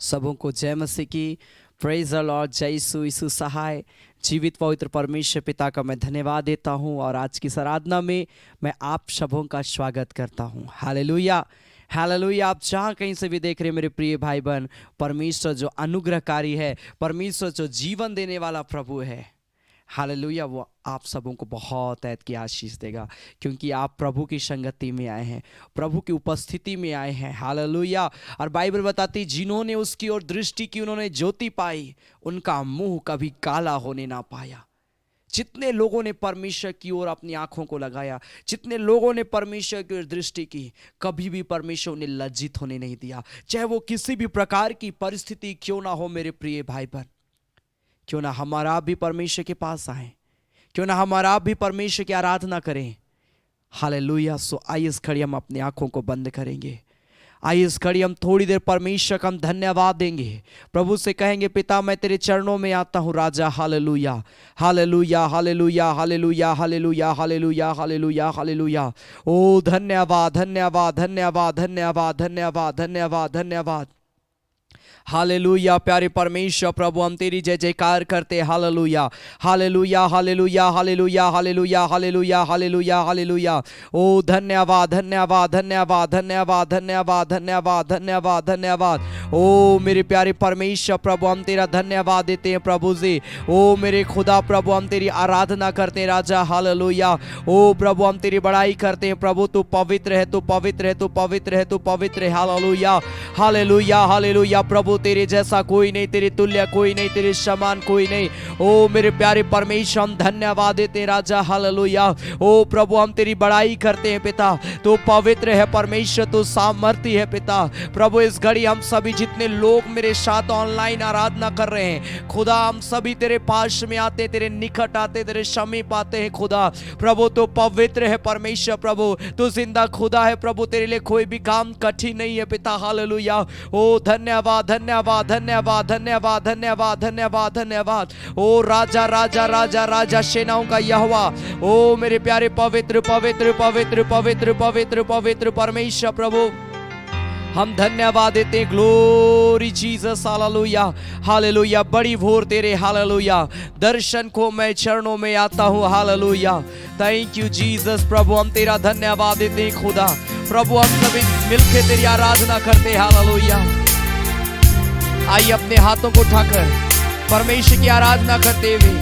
सबों को जय मसीह की। Praise the Lord. जय यीशु सहाय। जीवित पवित्र परमेश्वर पिता का मैं धन्यवाद देता हूं और आज की आराधना में मैं आप सबों का स्वागत करता हूं। Hallelujah hallelujah. आप जहाँ कहीं से भी देख रहे हैं मेरे प्रिय भाई बहन, परमेश्वर जो अनुग्रहकारी है, परमेश्वर जो जीवन देने वाला प्रभु है, हालेलुया, वो आप सबों को बहुत ऐद की आशीष देगा, क्योंकि आप प्रभु की संगति में आए हैं, प्रभु की उपस्थिति में आए हैं। हालेलुया। और बाइबल बताती, जिन्होंने उसकी ओर दृष्टि की उन्होंने ज्योति पाई, उनका मुंह कभी काला होने ना पाया। जितने लोगों ने परमेश्वर की ओर अपनी आंखों को लगाया, जितने लोगों ने परमेश्वर की ओर दृष्टि की, कभी भी परमेश्वर उन्हें लज्जित होने नहीं दिया। चाहे वो किसी भी प्रकार की परिस्थिति क्यों ना हो मेरे प्रिय भाई बहन, क्यों ना हमारा आप भी परमेश्वर के पास आए, क्यों ना हमारा आप भी परमेश्वर की आराधना करें। हालेलुया। सो आइए इस घड़ी हम अपनी आंखों को बंद करेंगे। आइए इस घड़ी हम थोड़ी देर परमेश्वर का हम धन्यवाद देंगे। प्रभु से कहेंगे, पिता मैं तेरे चरणों में आता हूँ राजा। Hallelujah hallelujah hallelujah hallelujah hallelujah hallelujah hallelujah hallelujah. ओ धन्यवाद धन्यवाद धन्यवाद धन्यवाद धन्यवाद धन्यवाद धन्यवाद। हालेलुया। प्यारे परमेश्वर प्रभु, हम तेरी जय जयकार करते। Hallelujah hallelujah hallelujah hallelujah hallelujah hallelujah hallelujah hallelujah. ओ धन्यवाद धन्यवाद धन्यवाद धन्यवाद धन्यवाद धन्यवाद धन्यवाद धन्यवाद। ओ मेरे प्यारे परमेश्वर प्रभु, हम तेरा धन्यवाद देते हैं प्रभु जी। ओ मेरे खुदा प्रभु, हम तेरी आराधना करते हैं राजा। हालेलुया। ओ प्रभु, हम तेरी बड़ाई करते हैं प्रभु। तू पवित्र है, तू पवित्र है, तू पवित्र है, तू पवित्र है। Hallelujah hallelujah hallelujah. प्रभु तेरे जैसा कोई नहीं, तेरे तुल्य कोई नहीं, तेरे समान कोई नहीं। ओ मेरे प्यारे परमेश्वर, हम धन्यवाद देते राजा। हालेलुया। ओ प्रभु, हम तेरी बड़ाई करते हैं पिता। तू पवित्र है परमेश्वर, तू सामर्थी है पिता। प्रभु इस घड़ी हम सभी जितने लोग मेरे साथ ऑनलाइन आराधना कर रहे हैं, खुदा हम सभी तेरे पास में आते, तेरे निकट आते, तेरे समीप आते हैं खुदा। प्रभु तू पवित्र है परमेश्वर, प्रभु तू जिंदा खुदा है प्रभु। तेरे लिए कोई भी काम कठिन नहीं है पिता। हालेलुया। ओ धन्यवाद धन्यवाद धन्यवाद धन्यवाद धन्यवाद धन्यवाद धन्यवाद। ओ राजा राजा राजा राजा सेनाओं का यहोवा, ओ मेरे प्यारे पवित्र पवित्र पवित्र पवित्र पवित्र पवित्र परमेश्वर प्रभु, हम धन्यवाद देते हैं। Glory Jesus. Hallelujah hallelujah. बड़ी भोर तेरे हालेलुया दर्शन को मैं चरणों में आता हूँ। हालेलुया। Thank you Jesus. प्रभु हम तेरा धन्यवाद देते हैं खुदा। प्रभु हम सभी मिलकर तेरी आराधना करते हैं। हालेलुया। आइए अपने हाथों को उठाकर परमेश्वर की आराधना करते हुए।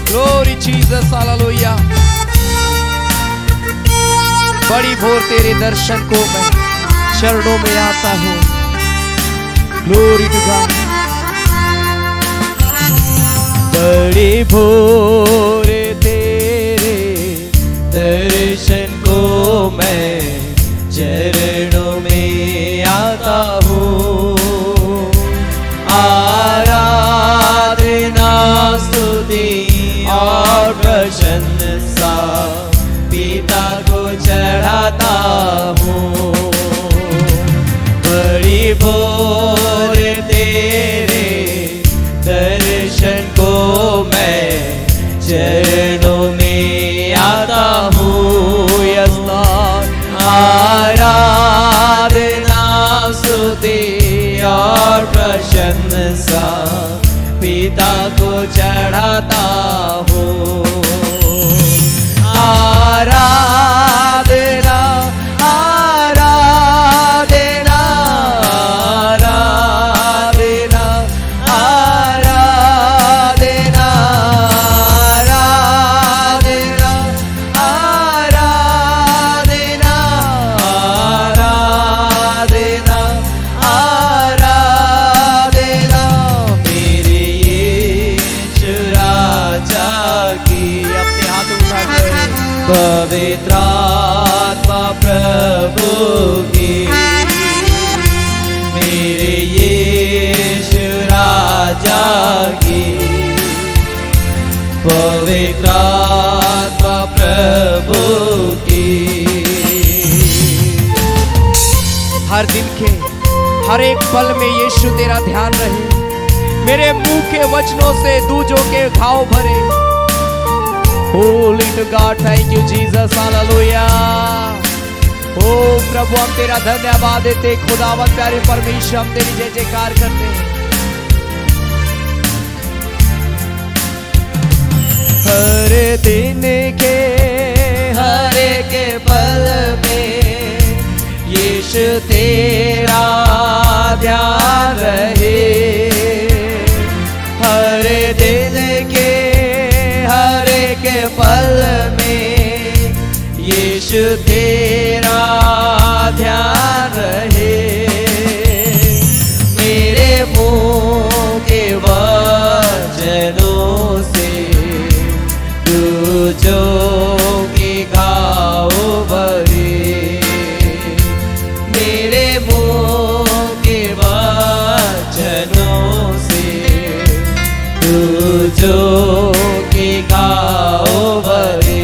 Glory Jesus. हालेलुया। बड़ी भोर तेरे दर्शन को मैं चरणों में आता हूँ। Glory to God. बड़ी भोर तेरे दर्शन को मैं चरणों में आता हूँ। आराधना स्तुति और प्रशंसा पिता को चढ़ाता हूँ। बड़ी भोर तेरे दर्शन को मैं चरणों में आता हूँ। Yes Lord. आराधना स्तुति और प्रशंसा पिता को चढ़ाता हूँ। आराधना आराधना आराधना आराधना आराधना आराधना आराधना आराधना मेरे यीशु राजा की। अपने हाथ उठाकर पवित्र आत्मा प्रभु की, मेरे यीशु राजा की। पवित्र आत्मा प्रभु की। हर दिन के हर एक पल में यीशु तेरा ध्यान रहे। मेरे मुंह के वचनों से दूजों के घाव भरे। Holy to God, thank you Jesus, hallelujah. Oh प्रभु हम तेरा धन्यवाद देते खुदावंद प्यारे परमेश्वर, हम तेरी जय जयकार करते हैं। हर दिन के हर एक पल में यीशु तेरा ध्यान रहे। हर दिन के हर एक पल में यीशु तेरा ध्यान रहे। मेरे मुंह के वचनों से तू जो की घाव भरे। मेरे मुंह के वचनों से तू जो की घाव भरे।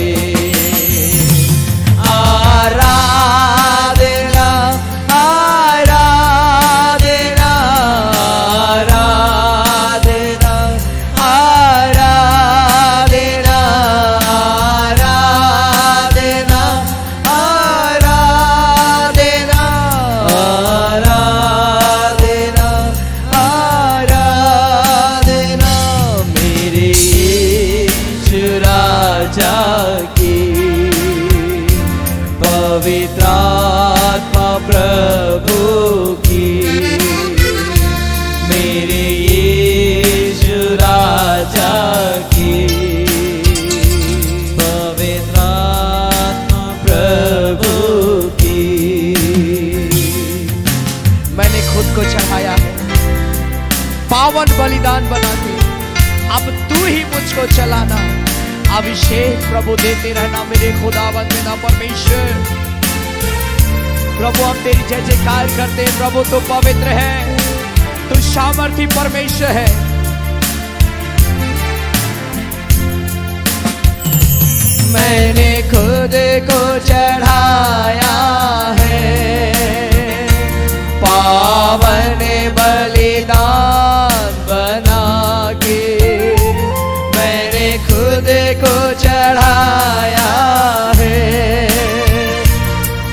पवित्रात्मा प्रभु की मेरे यीशु राजा की। पवित्रात्मा प्रभु की। मैंने खुद को चढ़ाया है पावन बलिदान बना के, अब तू ही मुझको चलाना। अभिषेक प्रभु देते रहना मेरे खुदावंद मेरा परमेश्वर। प्रभु हम तेरी जय जयकार करते हैं। प्रभु तू पवित्र है, तू सामर्थी परमेश्वर है। मैंने खुद को चढ़ाया है पावन बलिदान बना के। मैंने खुद को चढ़ाया है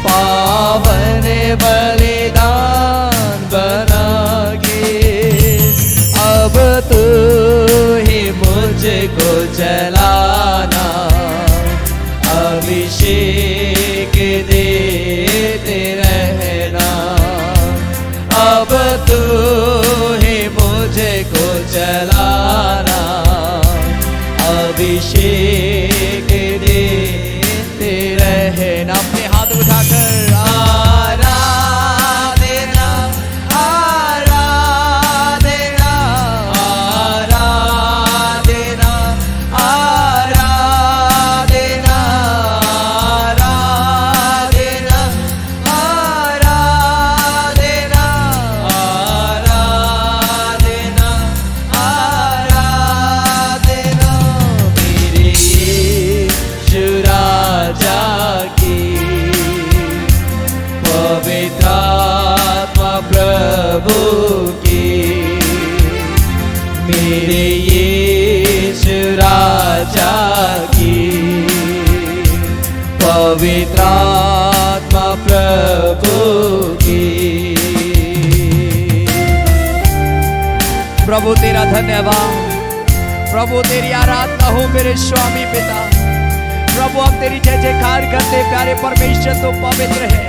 पावन बलिदान बना के। अब तू ही मुझको चलाना, अभिषेक देते रहना। अब तू ही मुझको चलाना, अभिषेक देते रहना। अपने हाथ उठाकर आराधना आराधना आराधना आराधना आराधना आराधना आराधना आराधना मेरे यीशु राजा की। पवित्रात्मा प्रभु की मेरे यीशु राजा की। पवित्रात्मा प्रभु की। प्रभु तेरा धन्यवाद, प्रभु तेरी आराधना हो मेरे स्वामी पिता। प्रभु हम तेरी जय जयकार करते प्यारे परमेश्वर, तो पवित्र है,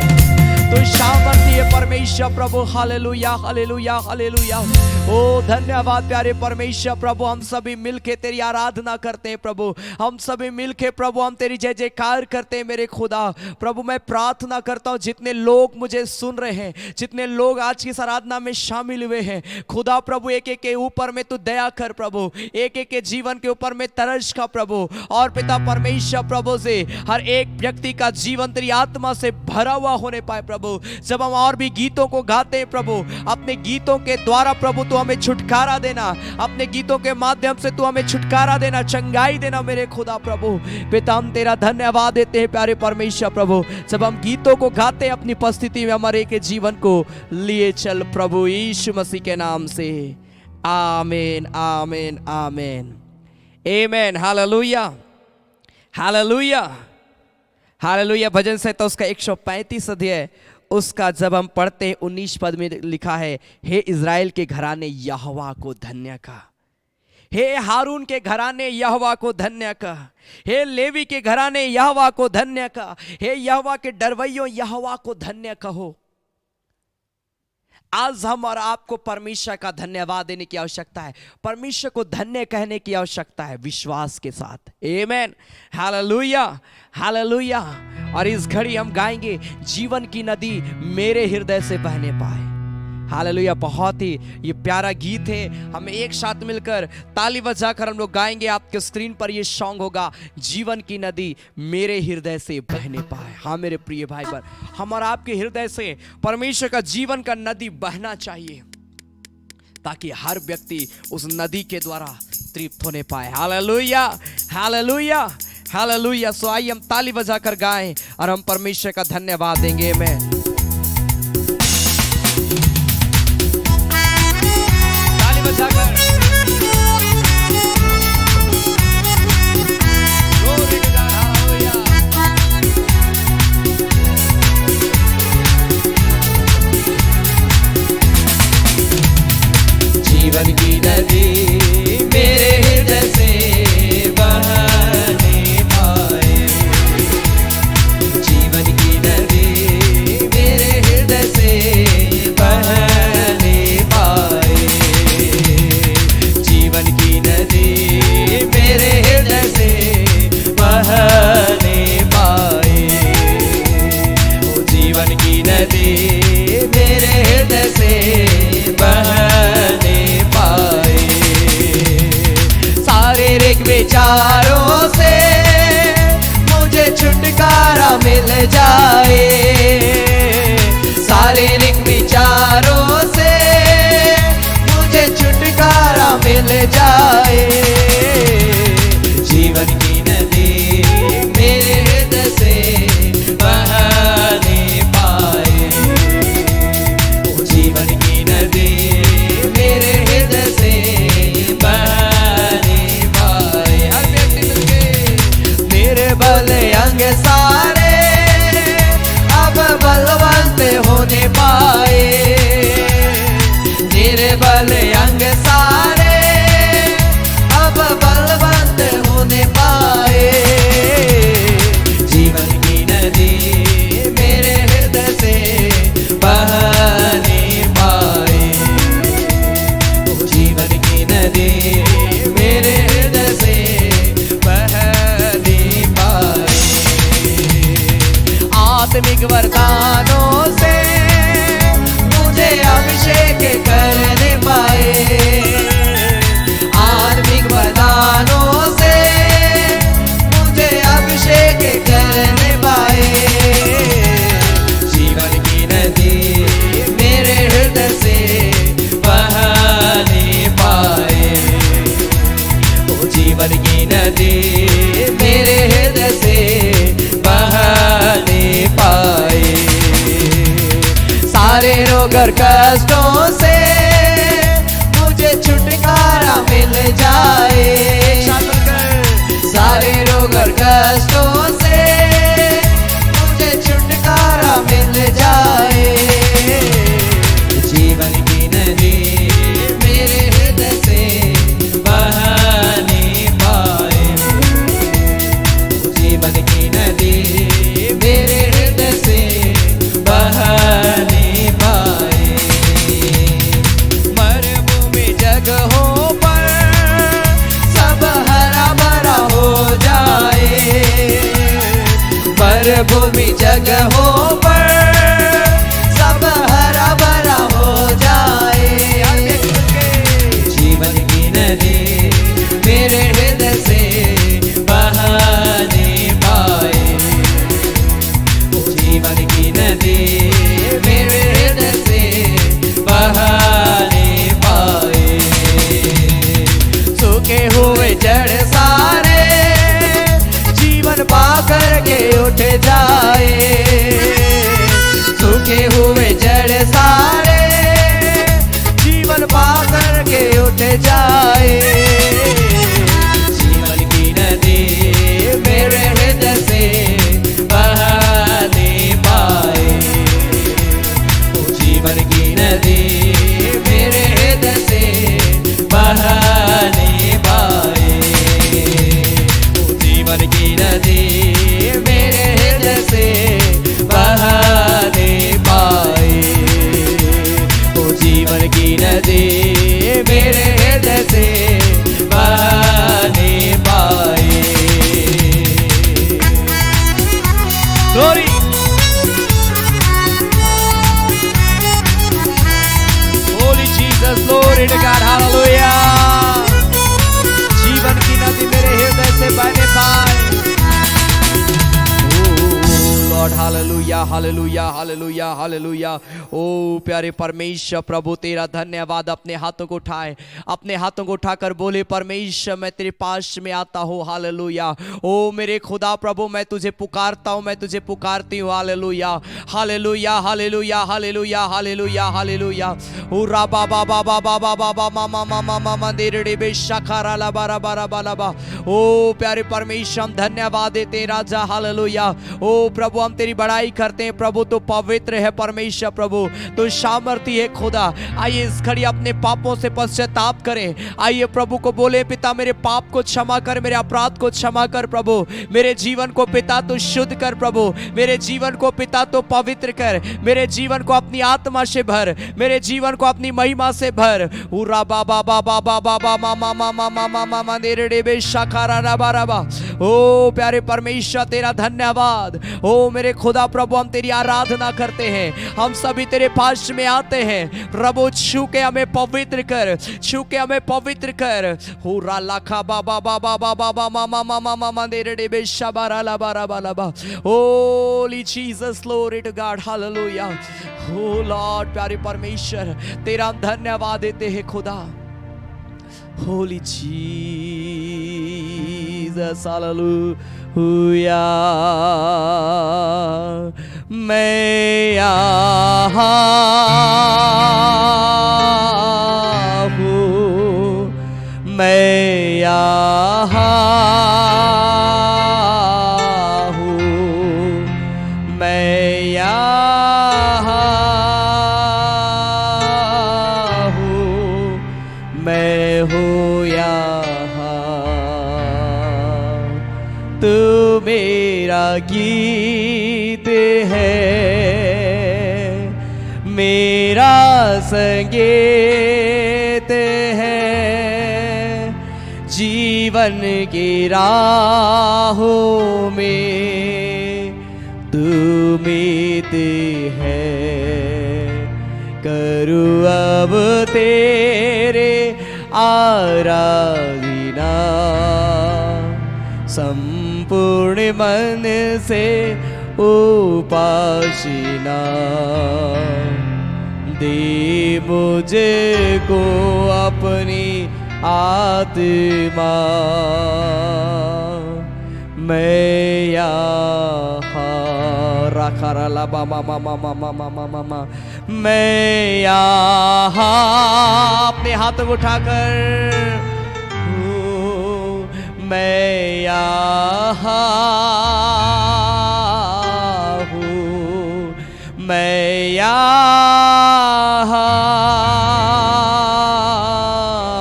तो सामर्थी है परमेश्वर। प्रभु हालेलुया हालेलुया हालेलुया। ओ धन्यवाद प्यारे परमेश्वर। प्रभु हम सभी मिलके तेरी आराधना करते हैं। प्रभु हम सभी मिलके प्रभु हम तेरी जय जयकार करते हैं मेरे खुदा। प्रभु मैं प्रार्थना करता हूँ जितने लोग मुझे सुन रहे हैं, जितने लोग आज की इस आराधना में शामिल हुए हैं, खुदा प्रभु एक एक के ऊपर में तू दया कर प्रभु, एक एक के जीवन के ऊपर में तरस का प्रभु। और पिता परमेश्वर प्रभु से हर एक व्यक्ति का जीवन तेरी आत्मा से भरा हुआ होने पाए प्रभु। जब हम और भी गीतों को गाते हैं प्रभु, अपने गीतों के द्वारा प्रभु तू हमें छुटकारा देना, अपने गीतों के माध्यम से तू हमें छुटकारा देना, चंगाई देना मेरे खुदा प्रभु। पिता हम तेरा धन्यवाद देते हैं प्यारे परमेश्वर प्रभु। जब हम गीतों को गाते हैं अपनी उपस्थिति में हमारे के जीवन को लिए चल प्रभु यीशु मसीह के नाम से। आमीन आमीन आमीन आमीन। Hallelujah hallelujah hallelujah. भजन संहिता उसका 135 अध्याय उसका जब हम पढ़ते हैं 19 पद में लिखा है, हे इज़राइल के घराने यहोवा को धन्य कह, हे हारून के घराने यहोवा को धन्य कह, हे लेवी के घराने यहोवा को धन्य कह, हे यहोवा के डरवैयों यहोवा को धन्य कहो। आज हम और आपको परमेश्वर का धन्यवाद देने की आवश्यकता है, परमेश्वर को धन्य कहने की आवश्यकता है विश्वास के साथ। आमेन, हालेलुया, हालेलुया। और इस घड़ी हम गाएंगे, जीवन की नदी मेरे हृदय से बहने पाए। हालेलुया, बहुत ही ये प्यारा गीत है। हम एक साथ मिलकर ताली बजाकर हम लोग गाएंगे। आपके स्क्रीन पर ये सॉन्ग होगा, जीवन की नदी मेरे हृदय से बहने पाए। हाँ मेरे प्रिय भाई बहन, हम और आपके हृदय से परमेश्वर का जीवन का नदी बहना चाहिए, ताकि हर व्यक्ति उस नदी के द्वारा तृप्त होने पाए। Hallelujah, hallelujah, hallelujah. सो आइए हम ताली बजाकर गाएं और हम परमेश्वर का धन्यवाद देंगे। मैं जीवन की नदी मेरे हृदय से बहने पाए, जीवन की नदी मेरे हृदय से बहने पाए, जीवन की नदी मेरे हृदय से बहने पाए, ओ जीवन की नदी मेरे हृदय से बहने पाए। शारीरिक विचारों से मुझे छुटकारा मिल जाए, शारीरिक विचारों से मुझे छुटकारा मिल जाए, जीवन की नदी मेरे हृदय से बहने पाए, जीवन की नदी मेरे हृदय से बहने पाए। हर व्यक्ति मिलके मेरे भले अंग सारे अब बलवंत होने पाए, मेरे भले अंग सारे अब बलवंत होने पाए, जीवन की नदी मेरे हृदय से बहने पाए, जीवन की नदी मेरे हृदय से बहने पाए। आत्मिक वरदानों से मुझे अभिषेक करने पाए, आत्मिक वरदानों से मुझे अभिषेक करने पाए, जीवन की नदी मेरे हृदय से बहने पाए, ओ जीवन की नदी मेरे हृदय से बहने पाए। सारे रोग और कष्टों से मुझे छुटकारा मिल जाए, सारे रोग और कष्टों से मुझे छुटकारा मिल जाए, जीवन की नदी मेरे हृदय से बहने पाए, जीवन की नदी मेरे हृदय से बहने पाए। मरुभूमि जगहों पर सब हरा भरा हो जाए, मरुभूमि जगहों पर सब हरा भरा हो जाए, जीवन की नदी मेरे हृदय से बहने पाए, जीवन की नदी मेरे हृदय से बहने पाए। सूखे हुए जड़ सारे जीवन पा करके उठ जाए, सूखे हुए जड़ सारे जीवन पा करके उठ जाए, जीवन की नदी मेरे हृदय से बहने पाए, glory to God, hallelujah. जीवन की नदी मेरे हृदय से बहने पाए। Lord hallelujah hallelujah hallelujah hallelujah. ओ प्यारे परमेश्वर प्रभु तेरा धन्यवाद। अपने हाथों को उठाए, अपने हाथों को उठाकर बोले परमेश्वर मैं तेरे पास में आता हूँ। हालेलुया। ओ मेरे खुदा प्रभु मैं तुझे पुकारता हूँ, मैं तुझे पुकारती हूँ। Hallelujah hallelujah hallelujah hallelujah hallelujah hallelujah. ओ रा बा बा बा बा बा बा बा बा मा मा मा मा मा मा दे रे बे शखारा ला बारा बारा बाला बा। ओ प्यारे परमेश्वर हम धन्यवाद देते हैं राजा। हालेलुया। ओ प्रभु हम तेरी बड़ाई करते हैं प्रभु। तो पवित्र है परमेश्वर प्रभु, तो सामर्थी है खुदा। आइए इस घड़ी अपने पापों से पश्चाताप करें। आइए प्रभु को बोले पिता मेरे पाप को क्षमा कर, मेरे अपराध को क्षमा कर प्रभु। मेरे जीवन को पिता तो शुद्ध कर प्रभु, मेरे जीवन को पिता तो पवित्र कर, मेरे जीवन को अपनी आत्मा से भर, मेरे जीवन को अपनी महिमा से भर। उरा बाबा बाबा बाबा बाबा मामा मामा मामा मंदिर बे शखारा रबा रबा। ओ प्यारे परमेश्वर तेरा धन्यवाद। ओ मेरे खुदा प्रभु हम तेरी आराधना करते हैं, हम सभी तेरे पास में आते हैं प्रभु। छू के हमें पवित्र कर, छू के हमें पवित्र कर। हो रा लाखा बाबा बाबा बाबा मामा मामा मामा मंदिर बे शबारा लबा रबा लबा। Holy Jesus glory to God hallelujah. O Lord प्यारे परमेश्वर तेरा हम धन्यवाद देते हैं खुदा। Holy Jesus hallelujah. मैं यहाँ हूँ, मैं यहाँ हूँ, मैं यहाँ हूँ, मैं हूँ यहाँ। तू मेरा गीत है, मेरा संगीत है। जीवन की राहों में तू मीत है। करूँ अब तेरे आराधना संपूर्ण मन से उपासना। दे मुझे को अपनी आत्मा। मैं यहाँ रखा ला मामा मामा मामा मामा मामा। मैं यहाँ अपने हाथों को उठाकर मैं यहाँ हूँ, मैं यहाँ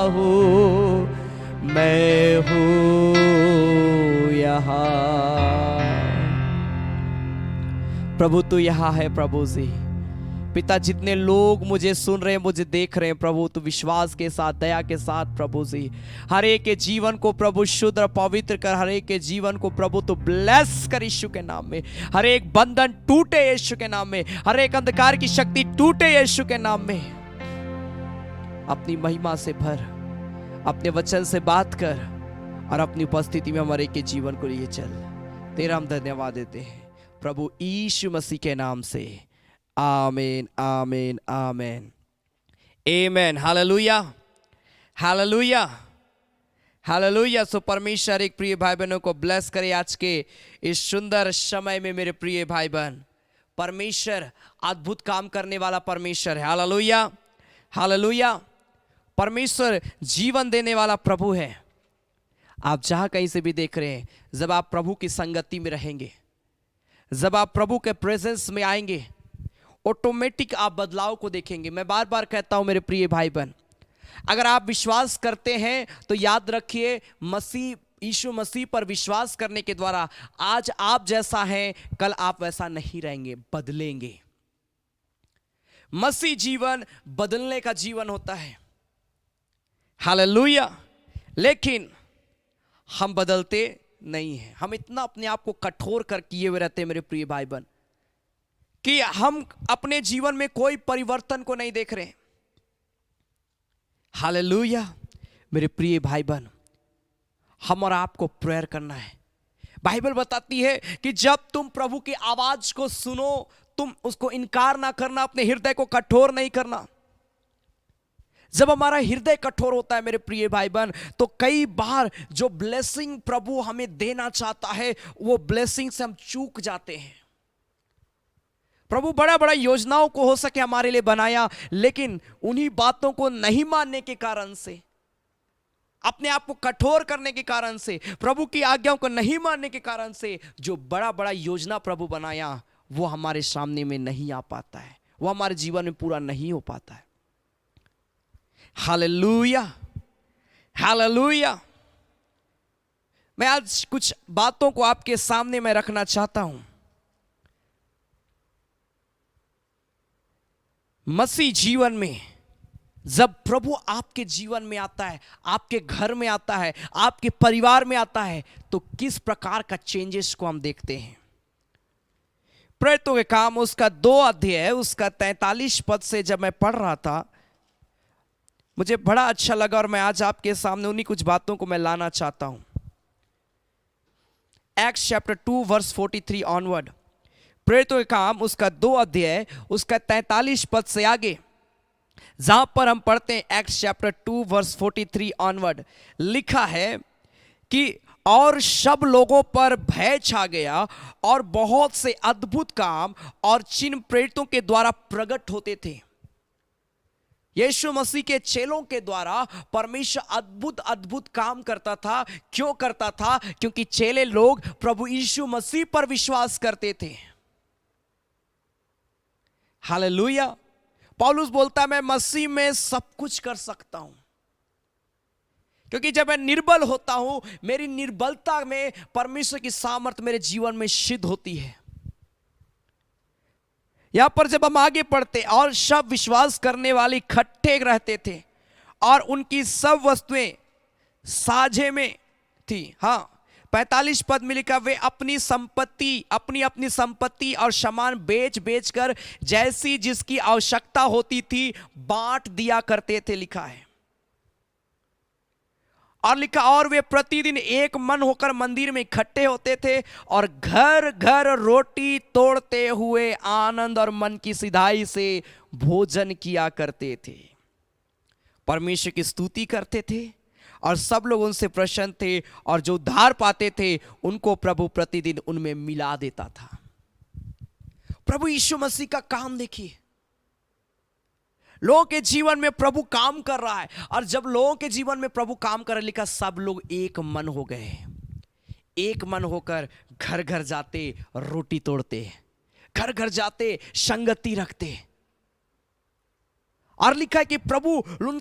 हूँ, मैं हूँ यहाँ। प्रभु तू यहाँ है प्रभु जी। पिता जितने लोग मुझे सुन रहे हैं, मुझे देख रहे हैं प्रभु, तो विश्वास के साथ दया के साथ प्रभु जी हर एक के जीवन को प्रभु शुद्ध और पवित्र कर। हर एक के जीवन को प्रभु तो ब्लेस कर यीशु के नाम में। हर एक बंधन टूटे यीशु के नाम में, हर एक अंधकार की शक्ति टूटे यीशु के नाम में। अपनी महिमा से भर, अपने वचन से बात कर और अपनी उपस्थिति में हमारे के जीवन को लिए चल। तेरा हम धन्यवाद देते हैं प्रभु यीशु मसीह के नाम से। आमीन आमीन आमीन आमीन। Hallelujah hallelujah hallelujah. सो परमेश्वर एक प्रिय भाई बहनों को ब्लेस करे आज के इस सुंदर समय में। मेरे प्रिय भाई बहन, परमेश्वर अद्भुत काम करने वाला परमेश्वर है। Hallelujah hallelujah. परमेश्वर जीवन देने वाला प्रभु है। आप जहां कहीं से भी देख रहे हैं, जब आप प्रभु की संगति में रहेंगे, जब आप प्रभु के प्रेजेंस में आएंगे, ऑटोमेटिक आप बदलाव को देखेंगे। मैं बार बार कहता हूं मेरे प्रिय भाई बहन, अगर आप विश्वास करते हैं तो याद रखिए मसीह यीशु मसीह पर विश्वास करने के द्वारा आज आप जैसा हैं कल आप वैसा नहीं रहेंगे, बदलेंगे। मसीह जीवन बदलने का जीवन होता है। हालेलुया। लेकिन हम बदलते नहीं हैं। हम इतना अपने आप को कठोर कर किए हुए रहते हैं मेरे प्रिय भाई बहन कि हम अपने जीवन में कोई परिवर्तन को नहीं देख रहे। हालेलुया। मेरे प्रिय भाई बहन, हम और आपको प्रेयर करना है। बाइबल बताती है कि जब तुम प्रभु की आवाज को सुनो, तुम उसको इनकार ना करना, अपने हृदय को कठोर नहीं करना। जब हमारा हृदय कठोर होता है मेरे प्रिय भाई बहन, तो कई बार जो ब्लेसिंग प्रभु हमें देना चाहता है वो ब्लेसिंग से हम चूक जाते हैं। प्रभु बड़ा बड़ा योजनाओं को हो सके हमारे लिए बनाया, लेकिन उन्हीं बातों को नहीं मानने के कारण से, अपने आप को कठोर करने के कारण से, प्रभु की आज्ञाओं को नहीं मानने के कारण से, जो बड़ा बड़ा योजना प्रभु बनाया वो हमारे सामने में नहीं आ पाता है, वो हमारे जीवन में पूरा नहीं हो पाता है। Hallelujah, hallelujah. मैं आज कुछ बातों को आपके सामने में रखना चाहता हूं। मसीह जीवन में जब प्रभु आपके जीवन में आता है, आपके घर में आता है, आपके परिवार में आता है, तो किस प्रकार का चेंजेस को हम देखते हैं। प्रेरितों के काम उसका 2 अध्याय उसका 43 पद से जब मैं पढ़ रहा था, मुझे बड़ा अच्छा लगा और मैं आज आपके सामने उन्हीं कुछ बातों को मैं लाना चाहता हूं। Acts chapter 2 verse 43 onward. प्रेरितों के काम उसका 2 अध्याय उसका 43 पद से आगे, जहां पर हम पढ़ते हैं एक्ट्स चैप्टर 2 वर्स 43 ऑनवर्ड, लिखा है कि और सब लोगों पर भय छा गया और बहुत से अद्भुत काम और चिन्ह प्रेरितों के द्वारा प्रकट होते थे। यीशु मसीह के चेलों के द्वारा परमेश्वर अद्भुत अद्भुत काम करता था। क्यों करता था? क्योंकि चेले लोग प्रभु यीशु मसीह पर विश्वास करते थे। हालेलुया। पौलुस बोलता है मैं मसीह में सब कुछ कर सकता हूं, क्योंकि जब मैं निर्बल होता हूं, मेरी निर्बलता में परमेश्वर की सामर्थ्य मेरे जीवन में सिद्ध होती है। यहां पर जब हम आगे पढ़ते, और सब विश्वास करने वाले इकट्ठे रहते थे और उनकी सब वस्तुएं साझे में थी। हाँ, 45 पद में लिखा, वे अपनी अपनी संपत्ति और सामान बेच बेच कर जैसी जिसकी आवश्यकता होती थी बांट दिया करते थे, लिखा है। और लिखा, और वे प्रतिदिन एक मन होकर मंदिर में इकट्ठे होते थे और घर घर रोटी तोड़ते हुए आनंद और मन की सिधाई से भोजन किया करते थे, परमेश्वर की स्तुति करते थे और सब लोग उनसे प्रसन्न थे, और जो उद्धार पाते थे उनको प्रभु प्रतिदिन उनमें मिला देता था। प्रभु यीशु मसीह का काम देखिए, लोगों के जीवन में प्रभु काम कर रहा है, और जब लोगों के जीवन में प्रभु काम कर रहा है, लिखा सब लोग एक मन हो गए, एक मन होकर घर घर जाते रोटी तोड़ते, घर घर जाते संगति रखते। और लिखा है कि प्रभु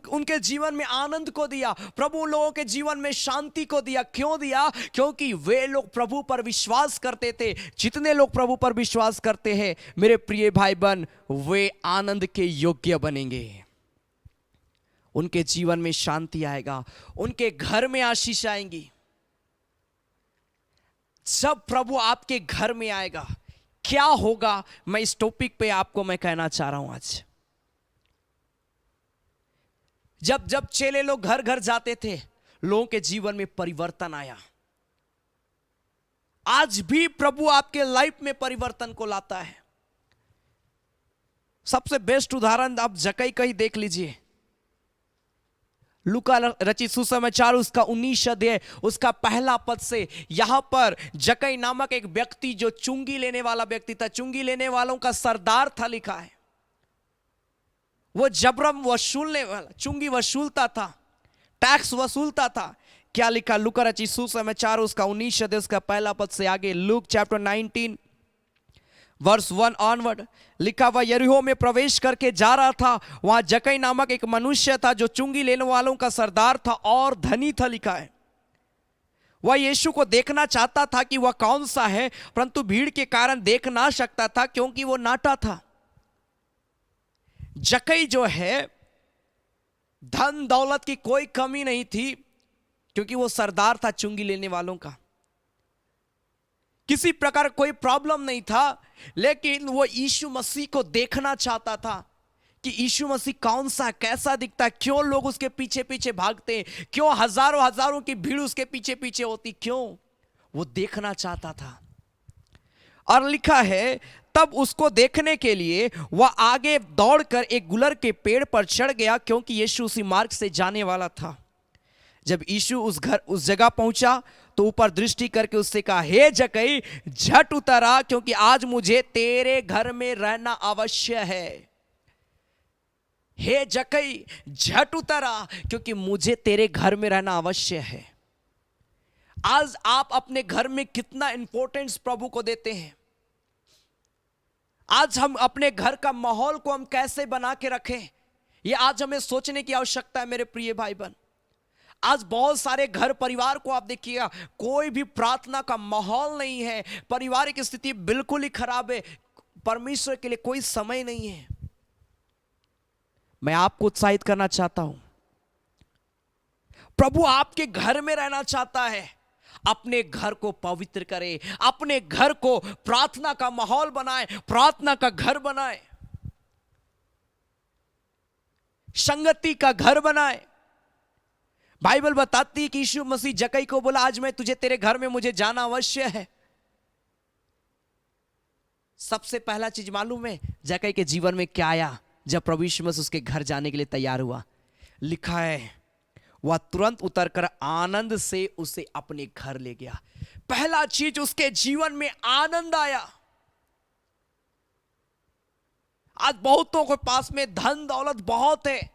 उनके जीवन में आनंद को दिया, प्रभु लोगों के जीवन में शांति को दिया। क्यों दिया? क्योंकि वे लोग प्रभु पर विश्वास करते थे। जितने लोग प्रभु पर विश्वास करते हैं मेरे प्रिय भाई बहन, वे आनंद के योग्य बनेंगे, उनके जीवन में शांति आएगा, उनके घर में आशीष आएंगी। जब प्रभु आपके घर में आएगा क्या होगा, मैं इस टॉपिक पे आपको मैं कहना चाह रहा हूं आज। जब जब चेले लोग घर घर जाते थे, लोगों के जीवन में परिवर्तन आया। आज भी प्रभु आपके लाइफ में परिवर्तन को लाता है। सबसे बेस्ट उदाहरण आप जक्कई का ही देख लीजिए। लूका रचित सुसमाचार उसका 19 अध्याय उसका पहला पद से, यहां पर जक्कई नामक एक व्यक्ति जो चुंगी लेने वाला व्यक्ति था, चुंगी लेने वालों का सरदार था, लिखा है। वो जबरन वसूलने वाला, चुंगी वसूलता था, टैक्स वसूलता था। क्या लिखा? लूका रचित सुसमाचार उसका 19 अध्याय उसका पहला पद से आगे, लूक चैप्टर 19 वर्स 1 ऑनवर्ड, लिखा, वह यरीहो में प्रवेश करके जा रहा था। वहां जक्कई नामक एक मनुष्य था जो चुंगी लेने वालों का सरदार था और धनी था, लिखा है। वह यीशु को देखना चाहता था कि वह कौन सा है, परंतु भीड़ के कारण देख ना सकता था क्योंकि वो नाटा था। जक्कई जो है, धन दौलत की कोई कमी नहीं थी क्योंकि वो सरदार था चुंगी लेने वालों का, किसी प्रकार कोई प्रॉब्लम नहीं था, लेकिन वो यीशु मसीह को देखना चाहता था कि यीशु मसीह कौन सा, कैसा दिखता है, क्यों लोग उसके पीछे पीछे भागते हैं, क्यों हजारों हजारों की भीड़ उसके पीछे पीछे होती, क्यों वो देखना चाहता था। और लिखा है तब उसको देखने के लिए वह आगे दौड़कर एक गुलर के पेड़ पर चढ़ गया, क्योंकि यीशु उसी मार्ग से जाने वाला था। जब यीशु उस जगह पहुंचा तो ऊपर दृष्टि करके उससे कहा, हे जक्कई झट उतर आ, क्योंकि आज मुझे तेरे घर में रहना अवश्य है। हे जक्कई झट उतर आ, क्योंकि मुझे तेरे घर में रहना अवश्य है। आज आप अपने घर में कितना इंपॉर्टेंस प्रभु को देते हैं। आज हम अपने घर का माहौल को हम कैसे बना के रखें, यह आज हमें सोचने की आवश्यकता है मेरे प्रिय भाई बहन। आज बहुत सारे घर परिवार को आप देखिएगा, कोई भी प्रार्थना का माहौल नहीं है, पारिवारिक स्थिति बिल्कुल ही खराब है, परमेश्वर के लिए कोई समय नहीं है। मैं आपको उत्साहित करना चाहता हूं, प्रभु आपके घर में रहना चाहता है। अपने घर को पवित्र करें, अपने घर को प्रार्थना का माहौल बनाएं, प्रार्थना का घर बनाएं, संगति का घर बनाएं। बाइबल बताती है कि यीशु मसीह जक्कई को बोला, आज मैं तुझे तेरे घर में मुझे जाना अवश्य है। सबसे पहला चीज मालूम है जक्कई के जीवन में क्या आया जब प्रभु यीशु मसीह उसके घर जाने के लिए तैयार हुआ? लिखा है वह तुरंत उतरकर आनंद से उसे अपने घर ले गया। पहला चीज, उसके जीवन में आनंद आया। आज बहुतों के पास में धन दौलत बहुत है,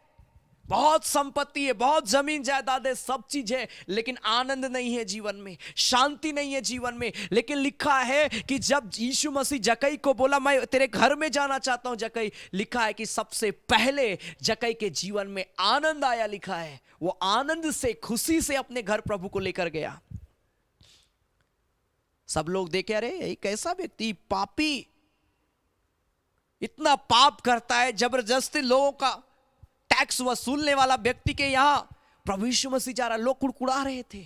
बहुत संपत्ति है, बहुत जमीन जायदाद है, सब चीज है, लेकिन आनंद नहीं है जीवन में, शांति नहीं है जीवन में। लेकिन लिखा है कि जब यीशु मसीह जक्कई को बोला, मैं तेरे घर में जाना चाहता हूं जक्कई, लिखा है कि सबसे पहले जक्कई के जीवन में आनंद आया। लिखा है वो आनंद से, खुशी से अपने घर प्रभु को लेकर गया। सब लोग देखे, अरे कैसा व्यक्ति, पापी, इतना पाप करता है, जबरदस्ती लोगों का टैक्स वसूलने वाला व्यक्ति के यहां प्रभु यीशु मसीह जा रहा। लोग कुड़कुड़ा रहे थे,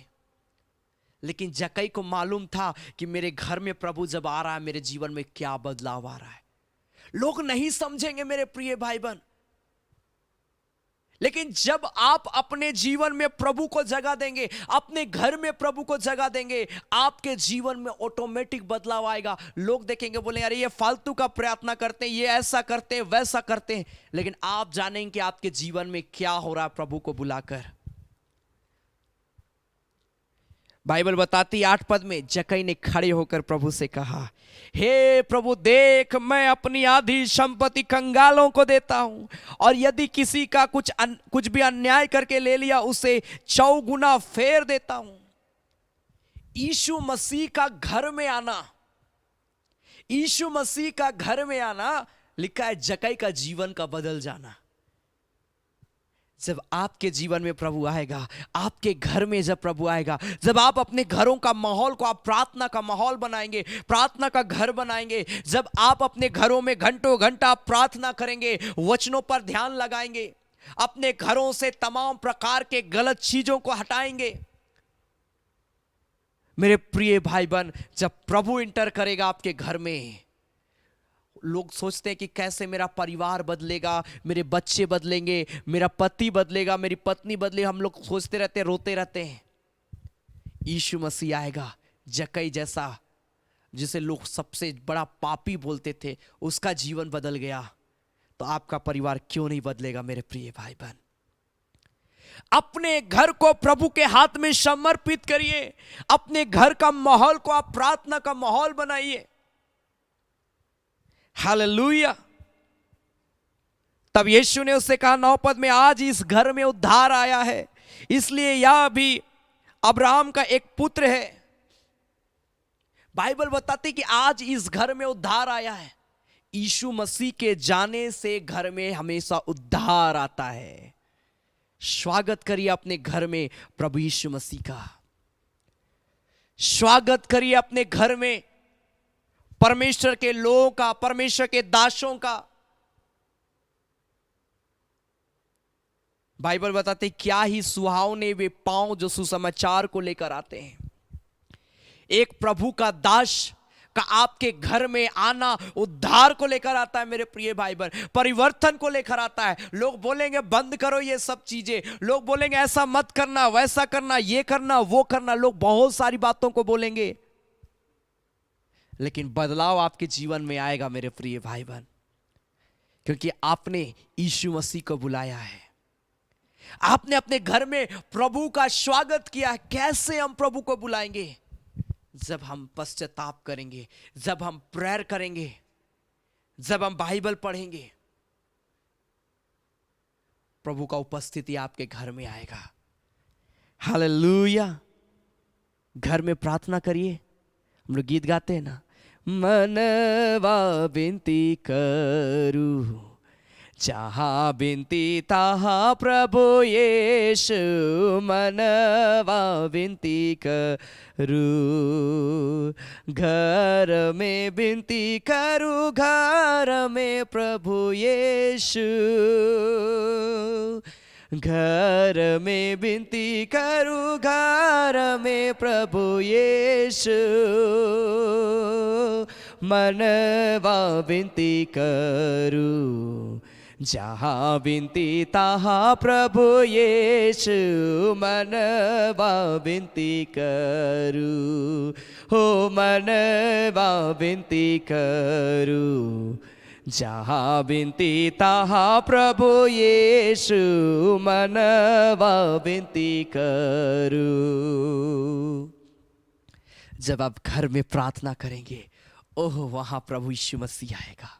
लेकिन जक्कई को मालूम था कि मेरे घर में प्रभु जब आ रहा है, मेरे जीवन में क्या बदलाव आ रहा है। लोग नहीं समझेंगे मेरे प्रिय भाई बहन, लेकिन जब आप अपने जीवन में प्रभु को जगह देंगे, अपने घर में प्रभु को जगह देंगे, आपके जीवन में ऑटोमेटिक बदलाव आएगा। लोग देखेंगे, बोले अरे ये फालतू का प्रार्थना करते हैं, ये ऐसा करते हैं, वैसा करते हैं, लेकिन आप जानेंगे कि आपके जीवन में क्या हो रहा है प्रभु को बुलाकर। बाइबल बताती 8 पद में, जक्कई ने खड़े होकर प्रभु से कहा, हे प्रभु देख, मैं अपनी आधी संपत्ति कंगालों को देता हूं, और यदि किसी का कुछ भी अन्याय करके ले लिया, उसे 4 गुना फेर देता हूं। यीशु मसीह का घर में आना, यीशु मसीह का घर में आना, लिखा है जक्कई का जीवन का बदल जाना। जब आपके जीवन में प्रभु आएगा, आपके घर में जब प्रभु आएगा, जब आप अपने घरों का माहौल को आप प्रार्थना का माहौल बनाएंगे, प्रार्थना का घर बनाएंगे, जब आप अपने घरों में घंटों घंटा आप प्रार्थना करेंगे, वचनों पर ध्यान लगाएंगे, अपने घरों से तमाम प्रकार के गलत चीजों को हटाएंगे, मेरे प्रिय भाई बहन, जब प्रभु इंटर करेगा आपके घर में, लोग सोचते हैं कि कैसे मेरा परिवार बदलेगा, मेरे बच्चे बदलेंगे, मेरा पति बदलेगा, मेरी पत्नी बदलेगी, हम लोग सोचते रहते हैं, रोते रहते हैं। यीशु मसीह आएगा जक्कई जैसा, जिसे लोग सबसे बड़ा पापी बोलते थे, उसका जीवन बदल गया, तो आपका परिवार क्यों नहीं बदलेगा मेरे प्रिय भाई बहन? अपने घर को प्रभु के हाथ में समर्पित करिए, अपने घर का माहौल को आप प्रार्थना का माहौल बनाइए। हालेलुया। तब यीशु ने उससे कहा 9 पद में, आज इस घर में उद्धार आया है, इसलिए यह भी अब्राहम का एक पुत्र है। बाइबल बताती कि आज इस घर में उद्धार आया है। यीशु मसीह के जाने से घर में हमेशा उद्धार आता है। स्वागत करिए अपने घर में प्रभु यीशु मसीह का, स्वागत करिए अपने घर में परमेश्वर के लोगों का, परमेश्वर के दासों का। बाइबल बताते क्या ही सुहावने वे पांव जो सुसमाचार को लेकर आते हैं। एक प्रभु का दास का आपके घर में आना उद्धार को लेकर आता है मेरे प्रिय भाई बहन, परिवर्तन को लेकर आता है। लोग बोलेंगे बंद करो ये सब चीजें, लोग बोलेंगे ऐसा मत करना, वैसा करना, ये करना, वो करना, लोग बहुत सारी बातों को बोलेंगे, लेकिन बदलाव आपके जीवन में आएगा मेरे प्रिय भाई बहन, क्योंकि आपने यीशु मसीह को बुलाया है, आपने अपने घर में प्रभु का स्वागत किया। कैसे हम प्रभु को बुलाएंगे? जब हम पश्चाताप करेंगे, जब हम प्रेयर करेंगे, जब हम बाइबल पढ़ेंगे, प्रभु का उपस्थिति आपके घर में आएगा। हालेलुया। घर में प्रार्थना करिए, हम लोग गीत गाते हैं ना, मनवा बिनती करूं, जहाँ बिनती तहाँ प्रभु यीशु, मनवा बिनती करूं, घर में बिनती करूं, घर में प्रभु यीशु, घर में बिनती करूं, घर में प्रभु यीशु, मनवा बिनती करूं, जहाँ बिनती तहाँ प्रभु यीशु, मनवा बिनती करूं, हो मनवा बिनती करूं, जहाँ बिनती तहाँ प्रभु यीशु, मनवा बिनती करूं। जब आप घर में प्रार्थना करेंगे, ओह वहां प्रभु यीशु मसीह आएगा।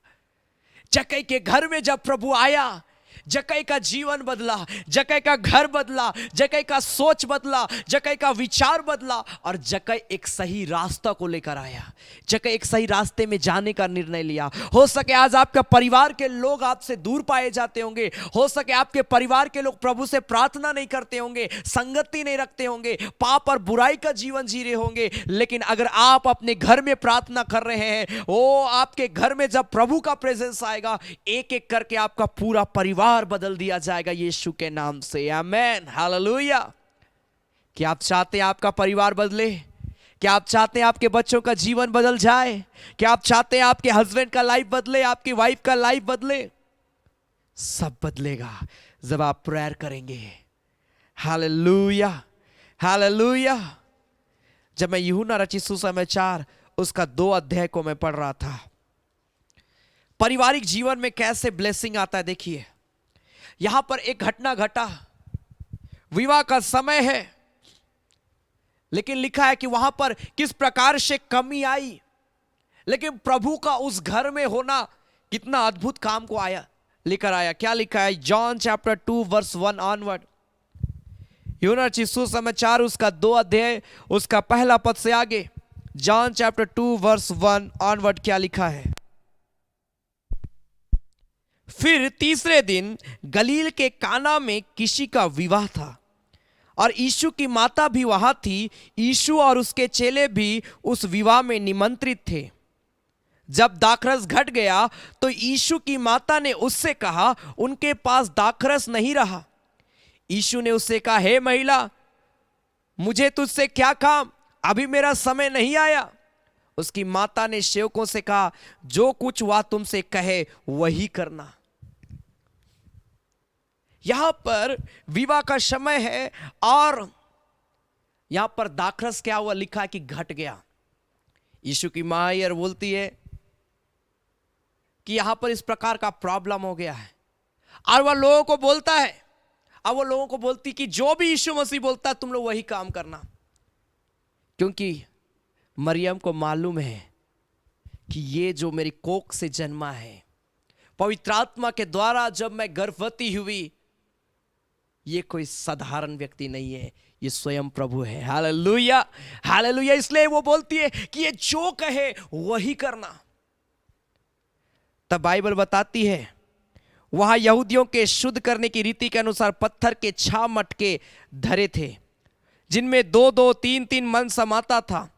जक्कई के घर में जब प्रभु आया, जक्कई का जीवन बदला, जक्कई का घर बदला, जक्कई का सोच बदला, जक्कई का विचार बदला, और जक्कई एक सही रास्ता को लेकर आया। जक्कई एक सही रास्ते में जाने का निर्णय लिया। हो सके आज आपका परिवार के लोग आपसे दूर पाए जाते होंगे, हो सके आपके परिवार के लोग प्रभु से प्रार्थना नहीं करते होंगे, संगति नहीं रखते होंगे, पाप और बुराई का जीवन जी रहे होंगे, लेकिन अगर आप अपने घर में प्रार्थना कर रहे हैं, वो आपके घर में जब प्रभु का प्रेजेंस आएगा, एक एक करके आपका पूरा परिवार बदल दिया जाएगा यीशु के नाम से। आमेन, हालेलुया। क्या आप चाहते हैं आपका परिवार बदले? क्या आप चाहते हैं आपके बच्चों का जीवन बदल जाए? क्या आप चाहते हैं आपके हस्बैंड का लाइफ बदले, आपकी वाइफ का लाइफ बदले? सब बदलेगा जब आप प्रेयर करेंगे। Hallelujah, hallelujah. जब मैं यूहन्ना रचित सुसमाचार उसका 2 अध्याय को मैं पढ़ रहा था, पारिवारिक जीवन में कैसे ब्लेसिंग आता है देखिए। यहां पर एक घटना घटा, विवाह का समय है, लेकिन लिखा है कि वहां पर किस प्रकार से कमी आई, लेकिन प्रभु का उस घर में होना कितना अद्भुत काम को आया लेकर आया। क्या लिखा है? जॉन चैप्टर 2 वर्स 1 ऑनवर्ड, यूहन्ना रचित सुसमाचार उसका 2 अध्याय उसका पहला पद से आगे, जॉन चैप्टर 2 वर्स 1 ऑनवर्ड क्या लिखा है? फिर तीसरे दिन गलील के काना में किसी का विवाह था और यीशु की माता भी वहां थी। यीशु और उसके चेले भी उस विवाह में निमंत्रित थे। जब दाखरस घट गया तो यीशु की माता ने उससे कहा, उनके पास दाखरस नहीं रहा। यीशु ने उससे कहा, हे महिला, मुझे तुझसे क्या काम, अभी मेरा समय नहीं आया। उसकी माता ने सेवकों से कहा, जो कुछ वह तुमसे कहे वही करना। यहां पर विवाह का समय है और यहां पर दाखरस क्या हुआ लिखा कि घट गया। यीशु की मां यार बोलती है कि यहां पर इस प्रकार का प्रॉब्लम हो गया है, और वह लोगों को बोलता है, और वो लोगों को बोलती कि जो भी यीशु मसीह बोलता है तुम लोग वही काम करना, क्योंकि मरियम को मालूम है कि ये जो मेरी कोख से जन्मा है, पवित्र आत्मा के द्वारा जब मैं गर्भवती हुई, ये कोई साधारण व्यक्ति नहीं है, ये स्वयं प्रभु है। Hallelujah, hallelujah. इसलिए वो बोलती है कि ये जो कहे वही करना। तब बाइबल बताती है वहां यहूदियों के शुद्ध करने की रीति के अनुसार पत्थर के 6 मटके धरे थे, जिनमें 2-2, 3-3 मन समाता था।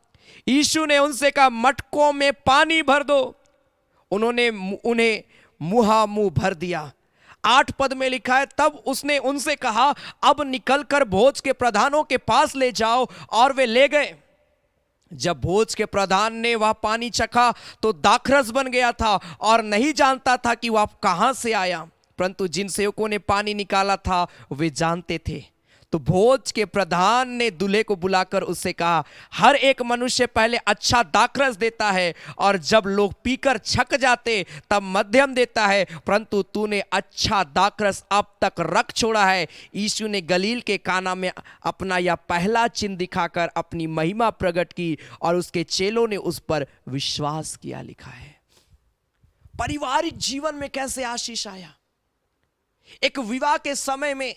यीशु ने उनसे कहा, मटकों में पानी भर दो। उन्होंने उन्हें मुहामुंह भर दिया। 8 पद में लिखा है, तब उसने उनसे कहा, अब निकलकर भोज के प्रधानों के पास ले जाओ, और वे ले गए। जब भोज के प्रधान ने वह पानी चखा तो दाखरस बन गया था और नहीं जानता था कि वह कहां से आया, परंतु जिन सेवकों ने पानी निकाला था वे जानते थे। तो भोज के प्रधान ने दूल्हे को बुलाकर उससे कहा, हर एक मनुष्य पहले अच्छा दाखरस देता है और जब लोग पीकर छक जाते तब मध्यम देता है, परंतु तूने अच्छा दाखरस अब तक रख छोड़ा है। यीशु ने गलील के काना में अपना यह पहला चिन्ह दिखाकर अपनी महिमा प्रकट की और उसके चेलों ने उस पर विश्वास किया, लिखा है। पारिवारिक जीवन में कैसे आशीष आया। एक विवाह के समय में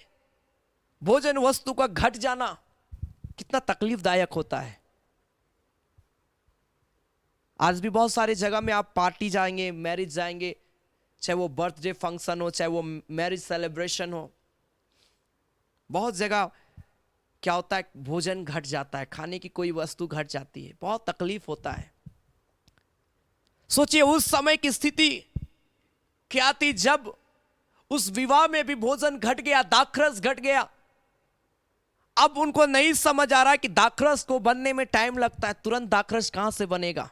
भोजन वस्तु का घट जाना कितना तकलीफदायक होता है। आज भी बहुत सारे जगह में आप पार्टी जाएंगे, मैरिज जाएंगे, चाहे वो बर्थडे फंक्शन हो, चाहे वो मैरिज सेलिब्रेशन हो, बहुत जगह क्या होता है, भोजन घट जाता है, खाने की कोई वस्तु घट जाती है, बहुत तकलीफ होता है। सोचिए उस समय की स्थिति क्या थी जब उस विवाह में भी भोजन घट गया, दाखरस घट गया। अब उनको नहीं समझ आ रहा कि दाखरस को बनने में टाइम लगता है, तुरंत दाखरस कहां से बनेगा।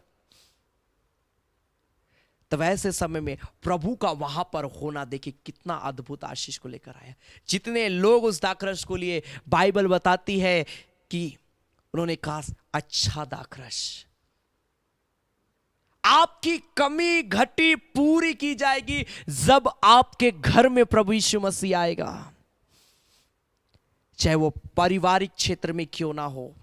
तो वैसे समय में प्रभु का वहां पर होना देखिए कितना अद्भुत आशीष को लेकर आया। जितने लोग उस दाखरस को लिए, बाइबल बताती है कि उन्होंने कहा अच्छा दाखरस। आपकी कमी घटी पूरी की जाएगी जब आपके घर में प्रभु यीशु मसीह आएगा। चाहे वो पारिवारिक क्षेत्र में क्यों ना हो,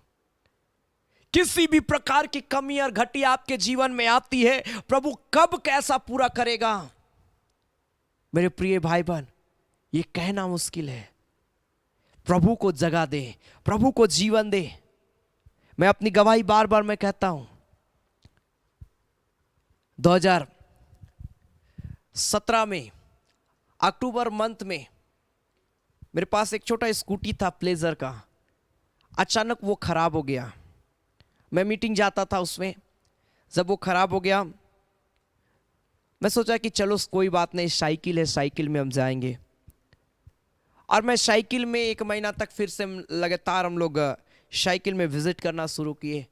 किसी भी प्रकार की कमी और घटी आपके जीवन में आती है, प्रभु कब कैसा पूरा करेगा। मेरे प्रिय भाई बहन, ये कहना मुश्किल है। प्रभु को जगह दे, प्रभु को जीवन दे। मैं अपनी गवाही बार बार मैं कहता हूं, 2017 में अक्टूबर मंथ में मेरे पास एक छोटा स्कूटी था प्लेजर का, अचानक वो खराब हो गया। मैं मीटिंग जाता था उसमें, जब वो खराब हो गया मैं सोचा कि चलो कोई बात नहीं, साइकिल है, साइकिल में हम जाएंगे। और मैं साइकिल में 1 महीना तक फिर से लगातार हम लोग साइकिल में विजिट करना शुरू किए।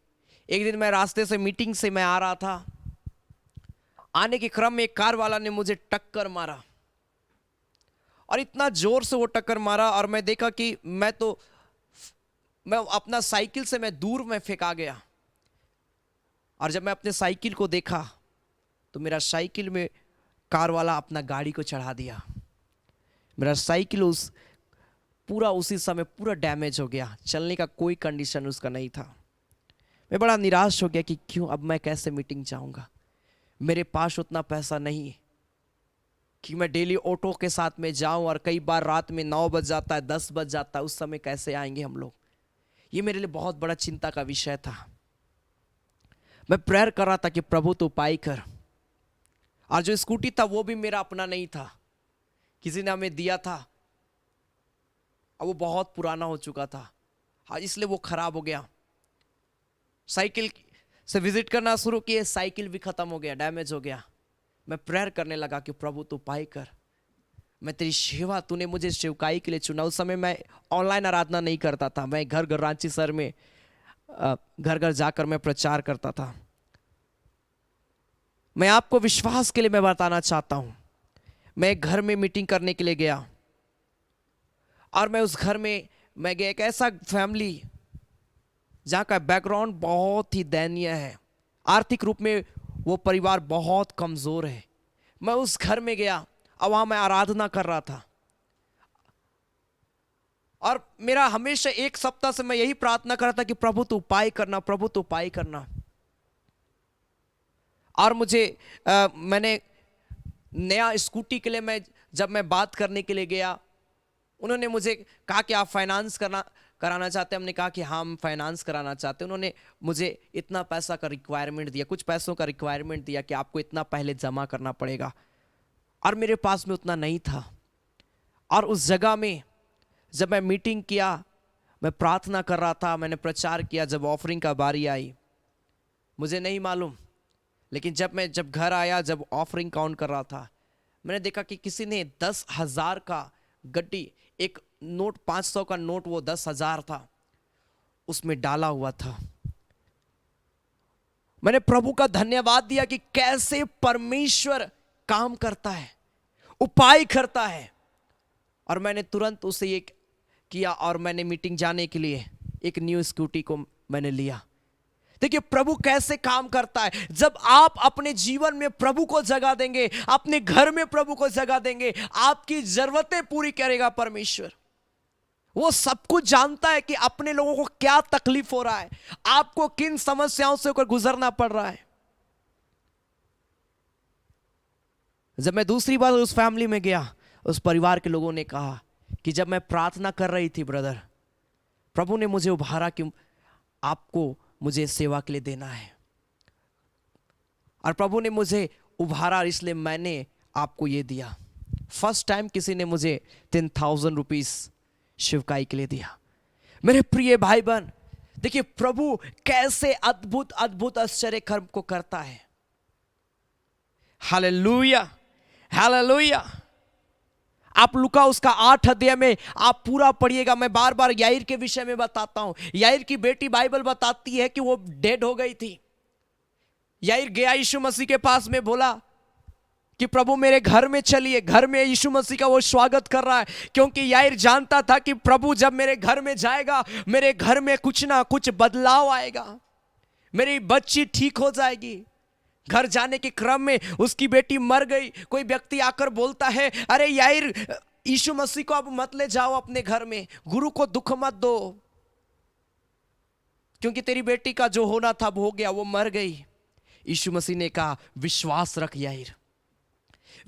एक दिन मैं रास्ते से मीटिंग से मैं आ रहा था, आने के क्रम में एक कार वाला ने मुझे टक्कर मारा और इतना जोर से वो टक्कर मारा और मैं देखा कि मैं अपना साइकिल से मैं दूर में फेंका गया। और जब मैं अपने साइकिल को देखा तो मेरा साइकिल में कार वाला अपना गाड़ी को चढ़ा दिया। मेरा साइकिल उसी समय पूरा डैमेज हो गया, चलने का कोई कंडीशन उसका नहीं था। मैं बड़ा निराश हो गया कि क्यों, अब मैं कैसे मीटिंग जाऊंगा। मेरे पास उतना पैसा नहीं है कि मैं डेली ऑटो के साथ में जाऊं और कई बार रात में 9 बज जाता है, 10 बज जाता है, उस समय कैसे आएंगे हम लोग। ये मेरे लिए बहुत बड़ा चिंता का विषय था। मैं प्रेयर कर रहा था कि प्रभु तो उपाय कर। और जो स्कूटी था वो भी मेरा अपना नहीं था, किसी ने हमें दिया था और वो बहुत पुराना हो चुका था, इसलिए वो खराब हो गया। साइकिल से विजिट करना शुरू किए, साइकिल भी खत्म हो गया, डैमेज हो गया। मैं प्रेयर करने लगा कि प्रभु तू उपाय कर, मैं तेरी सेवा, तूने मुझे सेवकाई के लिए चुना। उस समय मैं ऑनलाइन आराधना नहीं करता था, मैं घर घर रांची शहर में घर घर जाकर मैं प्रचार करता था। मैं आपको विश्वास के लिए मैं बताना चाहता हूं, मैं एक घर में मीटिंग करने के लिए गया और मैं उस घर में मैं गया, एक ऐसा फैमिली जहाँ का बैकग्राउंड बहुत ही दयनीय है, आर्थिक रूप में वो परिवार बहुत कमज़ोर है। मैं उस घर में गया और वहाँ मैं आराधना कर रहा था और मेरा हमेशा 1 सप्ताह से मैं यही प्रार्थना कर रहा था कि प्रभु तू उपाय करना, प्रभु तू उपाय करना। और मैंने नया स्कूटी के लिए जब मैं बात करने के लिए गया, उन्होंने मुझे कहा कि आप फाइनेंस कराना चाहते हैं। हमने कहा कि हाँ हम फाइनेंस कराना चाहते हैं। उन्होंने मुझे इतना पैसा का रिक्वायरमेंट दिया, कुछ पैसों का रिक्वायरमेंट दिया कि आपको इतना पहले जमा करना पड़ेगा, और मेरे पास में उतना नहीं था। और उस जगह में जब मैं मीटिंग किया, मैं प्रार्थना कर रहा था, मैंने प्रचार किया। जब ऑफरिंग का बारी आई, मुझे नहीं मालूम, लेकिन जब घर आया, जब ऑफरिंग काउंट कर रहा था, मैंने देखा कि किसी ने 10,000 का गड्डी, एक नोट 500 का नोट, वो 10,000 था, उसमें डाला हुआ था। मैंने प्रभु का धन्यवाद दिया कि कैसे परमेश्वर काम करता है, उपाय करता है। और मैंने तुरंत उसे ये किया और मैंने मीटिंग जाने के लिए एक न्यू स्कूटी को मैंने लिया। देखिए प्रभु कैसे काम करता है। जब आप अपने जीवन में प्रभु को जगह देंगे, अपने घर में प्रभु को जगह देंगे, आपकी जरूरतें पूरी करेगा परमेश्वर। वो सब कुछ जानता है कि अपने लोगों को क्या तकलीफ हो रहा है, आपको किन समस्याओं से होकर गुजरना पड़ रहा है। जब मैं दूसरी बार उस फैमिली में गया, उस परिवार के लोगों ने कहा कि जब मैं प्रार्थना कर रही थी ब्रदर, प्रभु ने मुझे उभारा कि आपको मुझे सेवा के लिए देना है, और प्रभु ने मुझे उभारा इसलिए मैंने आपको ये दिया। फर्स्ट टाइम किसी ने मुझे 10,000 रुपीज शिवकाई के लिए दिया। मेरे प्रिय भाई बहन, देखिए प्रभु कैसे अद्भुत अद्भुत आश्चर्य कर्म को करता है। Hallelujah, hallelujah. आप लूका उसका 8 अध्याय में आप पूरा पढ़िएगा। मैं बार बार याईर के विषय में बताता हूं। याईर की बेटी बाइबल बताती है कि वो डेड हो गई थी। याईर गया यीशु मसीह के पास में, बोला कि प्रभु मेरे घर में चलिए। घर में यीशु मसीह का वो स्वागत कर रहा है, क्योंकि याईर जानता था कि प्रभु जब मेरे घर में जाएगा, मेरे घर में कुछ ना कुछ बदलाव आएगा, मेरी बच्ची ठीक हो जाएगी। घर जाने के क्रम में उसकी बेटी मर गई। कोई व्यक्ति आकर बोलता है, अरे याईर, यीशु मसीह को अब मत ले जाओ अपने घर में, गुरु को दुख मत दो, क्योंकि तेरी बेटी का जो होना था वो हो गया, वो मर गई। यीशु मसीह ने कहा, विश्वास रख याईर,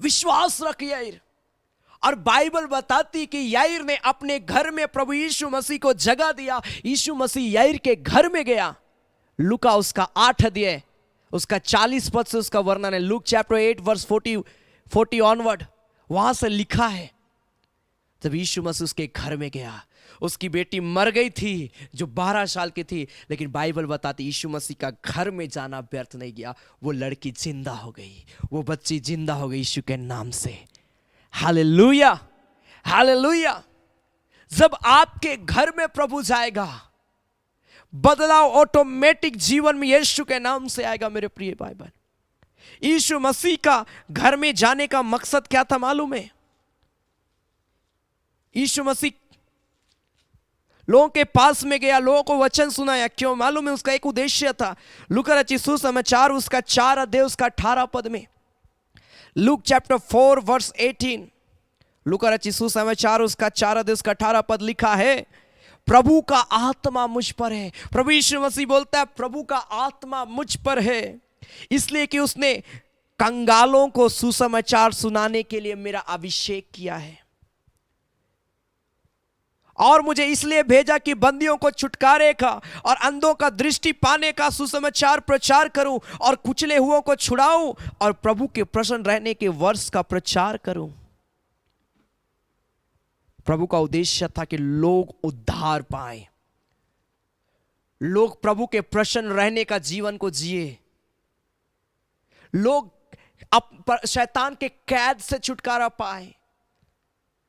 विश्वास रख याईर। और बाइबल बताती कि याईर ने अपने घर में प्रभु यीशु मसीह को जगह दिया। यीशु मसीह याईर के घर में गया। लूका उसका 8 अध्याय उसका 40 पद से उसका वर्णन है। लूक चैप्टर 8 वर्स 40 ऑनवर्ड, वहां से लिखा है, जब यीशु मसीह उसके घर में गया, उसकी बेटी मर गई थी जो 12 साल की थी, लेकिन बाइबल बताती यीशु मसीह का घर में जाना व्यर्थ नहीं गया। वो लड़की जिंदा हो गई, वो बच्ची जिंदा हो गई यीशु के नाम से। Hallelujah, hallelujah. जब आपके घर में प्रभु जाएगा, बदलाव ऑटोमेटिक जीवन में यीशु के नाम से आएगा। मेरे प्रिय भाई बहन, यीशु मसीह का घर में जाने का मकसद क्या था मालूम है? यीशु मसीह लोगों के पास में गया, लोगों को वचन सुनाया। क्यों मालूम है? उसका एक उद्देश्य था। लूका रचित सुसमाचार उसका 4 अध्याय उसका 18 पद में, लूक चैप्टर 4 वर्स 18, लूका रचित सुसमाचार उसका 4 अध्याय उसका 18 पद लिखा है, प्रभु का आत्मा मुझ पर है। प्रभु यीशु मसीह बोलता है, प्रभु का आत्मा मुझ पर है, इसलिए कि उसने कंगालों को सुसमाचार सुनाने के लिए मेरा अभिषेक किया है, और मुझे इसलिए भेजा कि बंदियों को छुटकारे का और अंधों का दृष्टि पाने का सुसमाचार प्रचार करूं, और कुचले हुओं को छुड़ाऊं, और प्रभु के प्रसन्न रहने के वर्ष का प्रचार करूं। प्रभु का उद्देश्य था कि लोग उद्धार पाए, लोग प्रभु के प्रसन्न रहने का जीवन को जिए, लोग शैतान के कैद से छुटकारा पाए।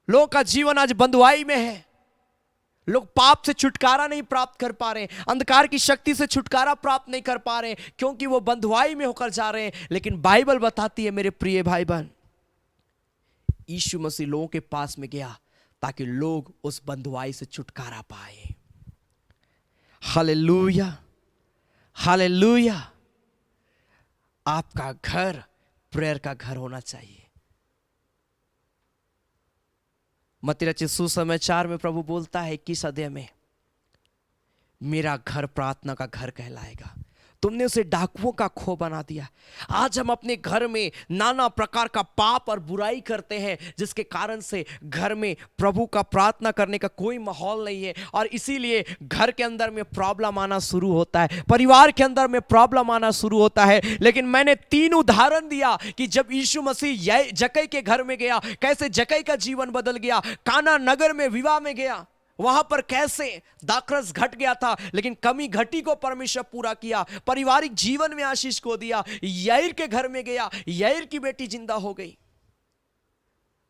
लोगों का जीवन आज बंधुआई में है, लोग पाप से छुटकारा नहीं प्राप्त कर पा रहे, अंधकार की शक्ति से छुटकारा प्राप्त नहीं कर पा रहे, क्योंकि वो बंधुआई में होकर जा रहे हैं। लेकिन बाइबल बताती है मेरे प्रिय भाई बहन, यीशु मसीह लोगों के पास में गया ताकि लोग उस बंधुआई से छुटकारा पाए। Hallelujah, hallelujah. आपका घर प्रेयर का घर होना चाहिए। मत्ती रचित सुसमाचार में प्रभु बोलता है 21 अध्याय में, मेरा घर प्रार्थना का घर कहलाएगा। तुमने उसे डाकुओं का खो बना दिया। आज हम अपने घर में नाना प्रकार का पाप और बुराई करते हैं, जिसके कारण से घर में प्रभु का प्रार्थना करने का कोई माहौल नहीं है, और इसीलिए घर के अंदर में प्रॉब्लम आना शुरू होता है, परिवार के अंदर में प्रॉब्लम आना शुरू होता है। लेकिन मैंने 3 उदाहरण दिया कि जब यीशु मसीह जक्कई के घर में गया, कैसे जक्कई का जीवन बदल गया। काना नगर में विवाह में गया, वहां पर कैसे दाखरस घट गया था, लेकिन कमी घटी को परमेश्वर पूरा किया, पारिवारिक जीवन में आशीष को दिया। याईर के घर में गया, याईर की बेटी जिंदा हो गई।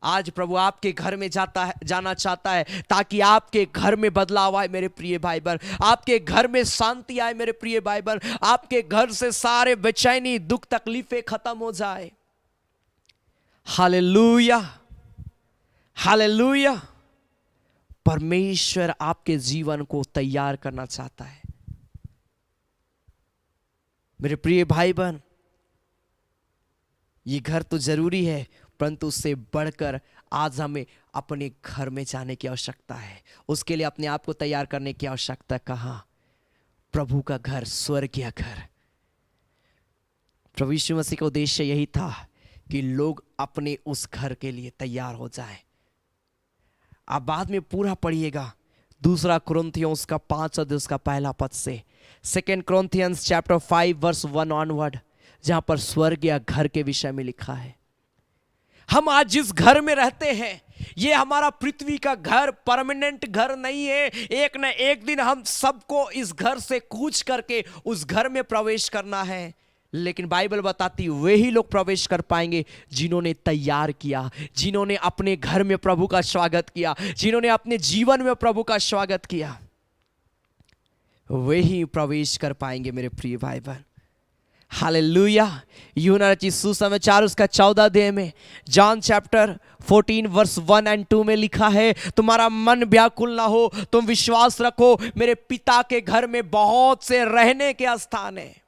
आज प्रभु आपके घर में जाना चाहता है ताकि आपके घर में बदलाव आए मेरे प्रिय भाई बहन, आपके घर में शांति आए मेरे प्रिय भाई बहन, आपके घर से सारे बेचैनी दुख तकलीफें खत्म हो जाए। Hallelujah, hallelujah. परमेश्वर आपके जीवन को तैयार करना चाहता है मेरे प्रिय भाई बहन। ये घर तो जरूरी है, परंतु उससे बढ़कर आज हमें अपने घर में जाने की आवश्यकता है। उसके लिए अपने आप को तैयार करने की आवश्यकता कहाँ? प्रभु का घर, स्वर्गीय घर। प्रभु यीशु मसीह का उद्देश्य यही था कि लोग अपने उस घर के लिए तैयार हो जाएं। आप बाद में पूरा पढ़िएगा 2 कुरिन्थियों का 5 अध्याय उसका पहला पद से, 2 Corinthians chapter 5 verse 1 onward, जहां पर स्वर्गीय घर के विषय में लिखा है। हम आज जिस घर में रहते हैं ये हमारा पृथ्वी का घर, परमानेंट घर नहीं है। एक न एक दिन हम सबको इस घर से कूच करके उस घर में प्रवेश करना है। लेकिन बाइबल बताती वही लोग प्रवेश कर पाएंगे जिन्होंने तैयार किया, जिन्होंने अपने घर में प्रभु का स्वागत किया, जिन्होंने अपने जीवन में प्रभु का स्वागत किया, वही प्रवेश कर पाएंगे मेरे प्रिय भाई बहन। हालेलुया। यूहन्ना रचित सुसमाचार उसका 14 अध्याय में, जॉन चैप्टर 14 वर्स 1 और 2 में लिखा है, तुम्हारा मन व्याकुल ना हो, तुम विश्वास रखो, मेरे पिता के घर में बहुत से रहने के स्थान है।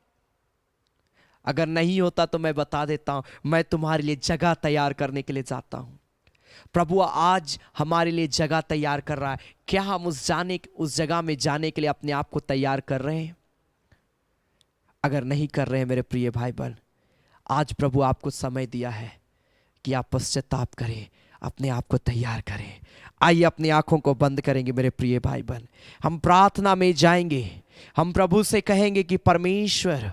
अगर नहीं होता तो मैं बता देता हूं, मैं तुम्हारे लिए जगह तैयार करने के लिए जाता हूं। प्रभु आज हमारे लिए जगह तैयार कर रहा है। क्या हम उस जगह में जाने के लिए अपने आप को तैयार कर रहे हैं? अगर नहीं कर रहे हैं मेरे प्रिय भाई बहन, आज प्रभु आपको समय दिया है कि आप पश्चाताप करें, अपने आप को तैयार करें। आइए अपनी आंखों को बंद करेंगे मेरे प्रिय भाई बहन, हम प्रार्थना में जाएंगे। हम प्रभु से कहेंगे कि परमेश्वर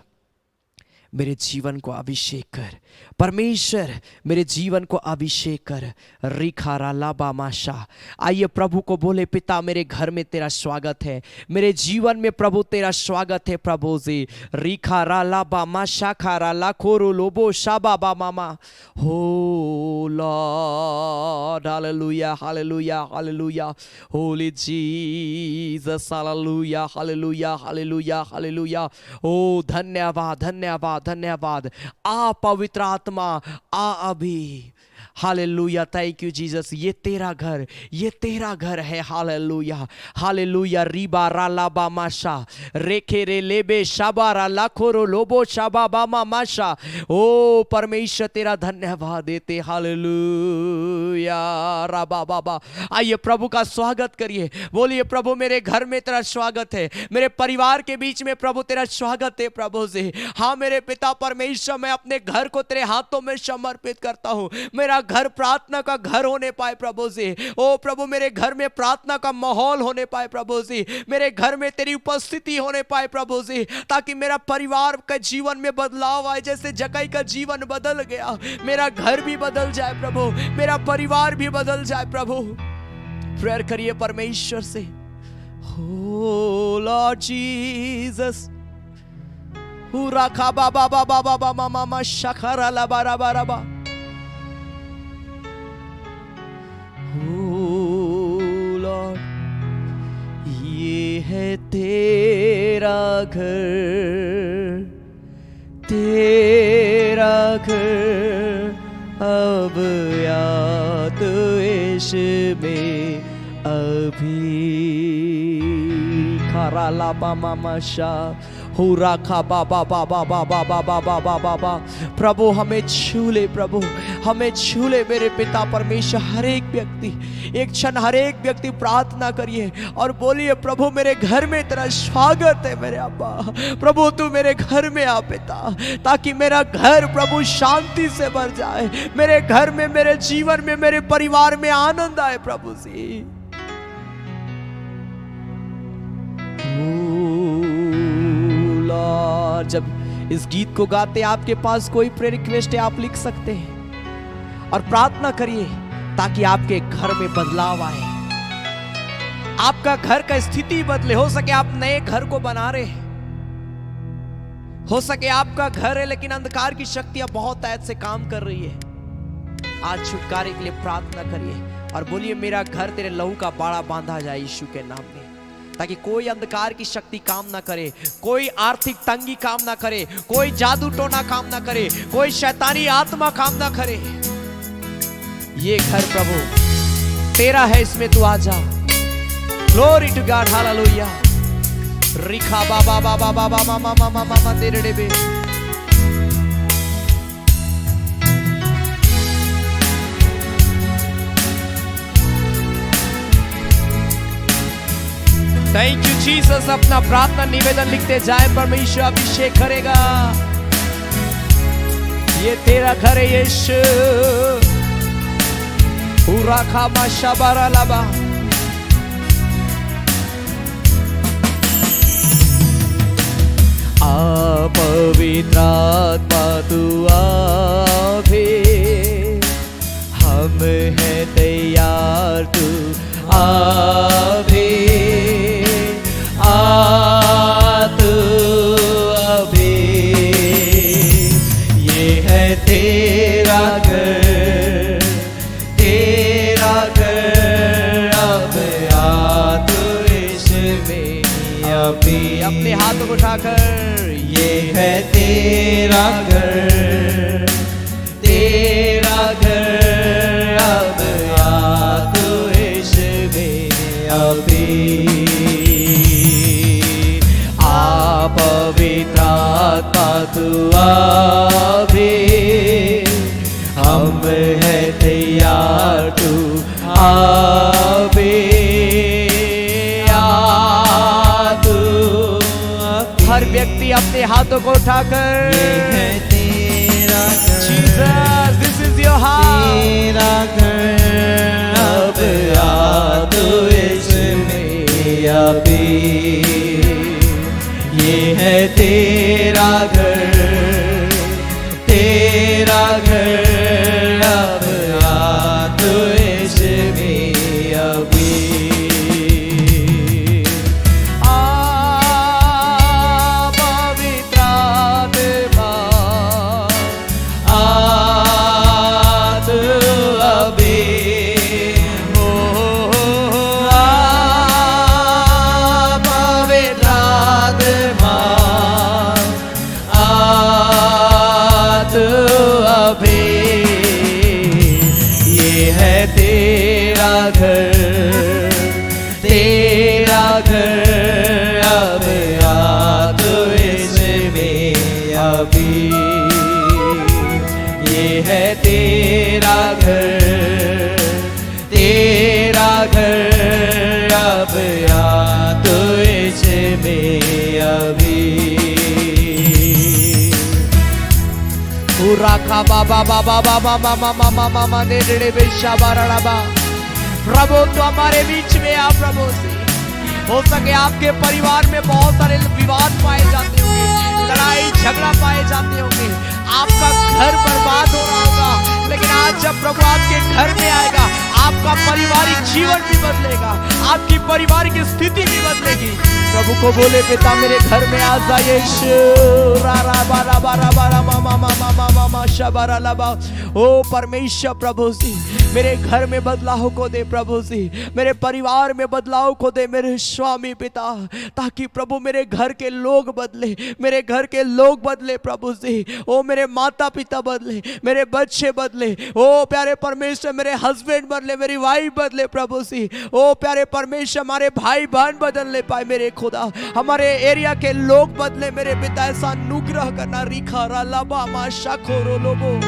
मेरे जीवन को अभिषेक कर, परमेश्वर मेरे जीवन को अभिषेक कर। रिखारा लाबा माशा। आइए प्रभु को बोले, पिता मेरे घर में तेरा स्वागत है, मेरे जीवन में प्रभु तेरा स्वागत है प्रभु जी। रिखारा लाबा माशा खारा लाखोरो लोबो शाबा बा मामा। हो lord, hallelujah, hallelujah, hallelujah, holy Jesus, hallelujah, hallelujah, hallelujah, hallelujah. ओ धन्यवाद, धन्यवाद, धन्यवाद। आ पवित्र आत्मा आ अभी। Hallelujah, thank you Jesus. ये तेरा घर, ये तेरा घर है। Hallelujah, hallelujah. रीबा राला बा माशा रेखे रे लेबे शाबा रा लाखोरो लोबो शाबा बामा माशा। ओ परमेश्वर तेरा धन्यवाद देते। हालेलुया राबा बाबा। आइए प्रभु का स्वागत करिए, बोलिए प्रभु मेरे घर में तेरा स्वागत है, मेरे परिवार के बीच में प्रभु तेरा स्वागत है प्रभु जी। हाँ मेरे पिता परमेश्वर, मैं अपने घर को तेरे हाथों में समर्पित करता हूँ। मेरा घर प्रार्थना का घर होने पाए प्रभु जी। ओ प्रभु मेरे घर में प्रार्थना का माहौल होने पाए प्रभु जी, मेरे घर में तेरी उपस्थिति होने पाए प्रभु जी, ताकि मेरा परिवार का जीवन में बदलाव आए। जैसे जक्कई का जीवन बदल गया, मेरा घर भी बदल जाए प्रभु, मेरा परिवार भी बदल जाए प्रभु। प्रेयर करिए परमेश्वर से। हो लॉर्ड जीसस। हुरा खा बाबा बाबा बाबा मामा मा शखरा ला बारा बारा बा। ये है तेरा घर, तेरा घर, अब या तो इसमें अभी। खारा ला बा मामा शाह हुरा खा बाबा बाबा बाबा बाबा बाबा बाबा। प्रभु हमें छू ले, प्रभु हमें छू ले मेरे पिता परमेश्वर। हर एक व्यक्ति, एक क्षण हर एक व्यक्ति प्रार्थना करिए और बोलिए, प्रभु मेरे घर में तेरा स्वागत है मेरे अब्बा। प्रभु तू मेरे घर में आ पिता, ताकि मेरा घर प्रभु शांति से भर जाए, मेरे घर में, मेरे जीवन में, मेरे परिवार में आनंद आए प्रभु जी। जब इस गीत को गाते आपके पास कोई प्रेयर रिक्वेस्ट है, आप लिख सकते हैं और प्रार्थना करिए ताकि आपके घर में बदलाव आए, आपका घर का स्थिति बदले। हो सके आप नए घर को बना रहे हैं, हो सके आपका घर है लेकिन अंधकार की शक्तियां बहुत ऐसे काम कर रही है। आज छुटकारे के लिए प्रार्थना करिए और बोलिए मेरा घर तेरे लहू का बाड़ा बांधा जाए यीशु के नाम में, ताकि कोई अंधकार की शक्ति काम ना करे, कोई आर्थिक तंगी काम ना करे, कोई जादू टोना काम ना करे, कोई शैतानी आत्मा काम ना करे। ये घर प्रभु तेरा है, इसमें तू आ जा। Glory to God, hallelujah. रिखा बाबा बाबा बाबा मामा मामा मामा तेरे डेबे। Thank you Jesus. अपना प्रार्थना निवेदन लिखते जाए, परमेश्वर अभिषेक करेगा। ये तेरा घर है यीशु। पूरा खामा शबारा लाबा। आ पवित्र आत्मा तू आवे, हम है तैयार तू आवे। तू अभी ये है तेरा घर, तेरा घर। अब आ तू इसमें अभी। अपने हाथों को उठाकर, ये है तेरा घर, तेरा घर। अब आ तू इसमें अभी। पवित्र आत्मा तू आवे, हम है तैयार तू आवे। तू हर व्यक्ति अपने हाथों को उठाकर, ये है तेरा Jesus, this is your house, तेरा घर। अब आ तू इसमें अभी। ये है तेरा घर, तेरा घर। अब आ तू इसमें अभी। पवित्र आत्मा आ तू अभी। तेरा घर, तेरा घर। अब आ तू इसमें अभी। ये है तेरा घर, तेरा घर। अब आ तू इसमें अभी। राखा बाबा बाबा बाबा मामा मामा मामा ने डेढ़े बेशा बाराबा। प्रभु तो हमारे बीच में आ प्रभु से। हो सके आपके परिवार में बहुत सारे विवाद पाए जाते होंगे, लड़ाई झगड़ा पाए जाते होंगे, आपका घर बर्बाद हो रहा होगा, लेकिन आज जब प्रभु आपके घर में आएगा, आपका पारिवारिक जीवन भी बदलेगा, आपकी पारिवारिक स्थिति भी बदलेगी। प्रभु को बोले पिता मेरे घर में आ जा यीशु। ओ परमेश्वर प्रभु जी मेरे घर में बदलाव को दे प्रभु जी, मेरे परिवार में बदलाव को दे मेरे स्वामी पिता, ताकि प्रभु मेरे घर के लोग बदले, मेरे घर के लोग बदले प्रभु जी। ओ मेरे माता पिता बदले, मेरे बच्चे बदले, ओ प्यारे परमेश्वर मेरे हस्बैंड बदले, मेरी वाइफ बदले प्रभु जी। ओ प्यारे परमेश्वर हमारे भाई बहन बदलने पाए मेरे खुदा, हमारे एरिया के लोग बदले मेरे पिता। ऐसा अनुग्रह करना। रिखा रालाबा मा शाखोरो लोबो।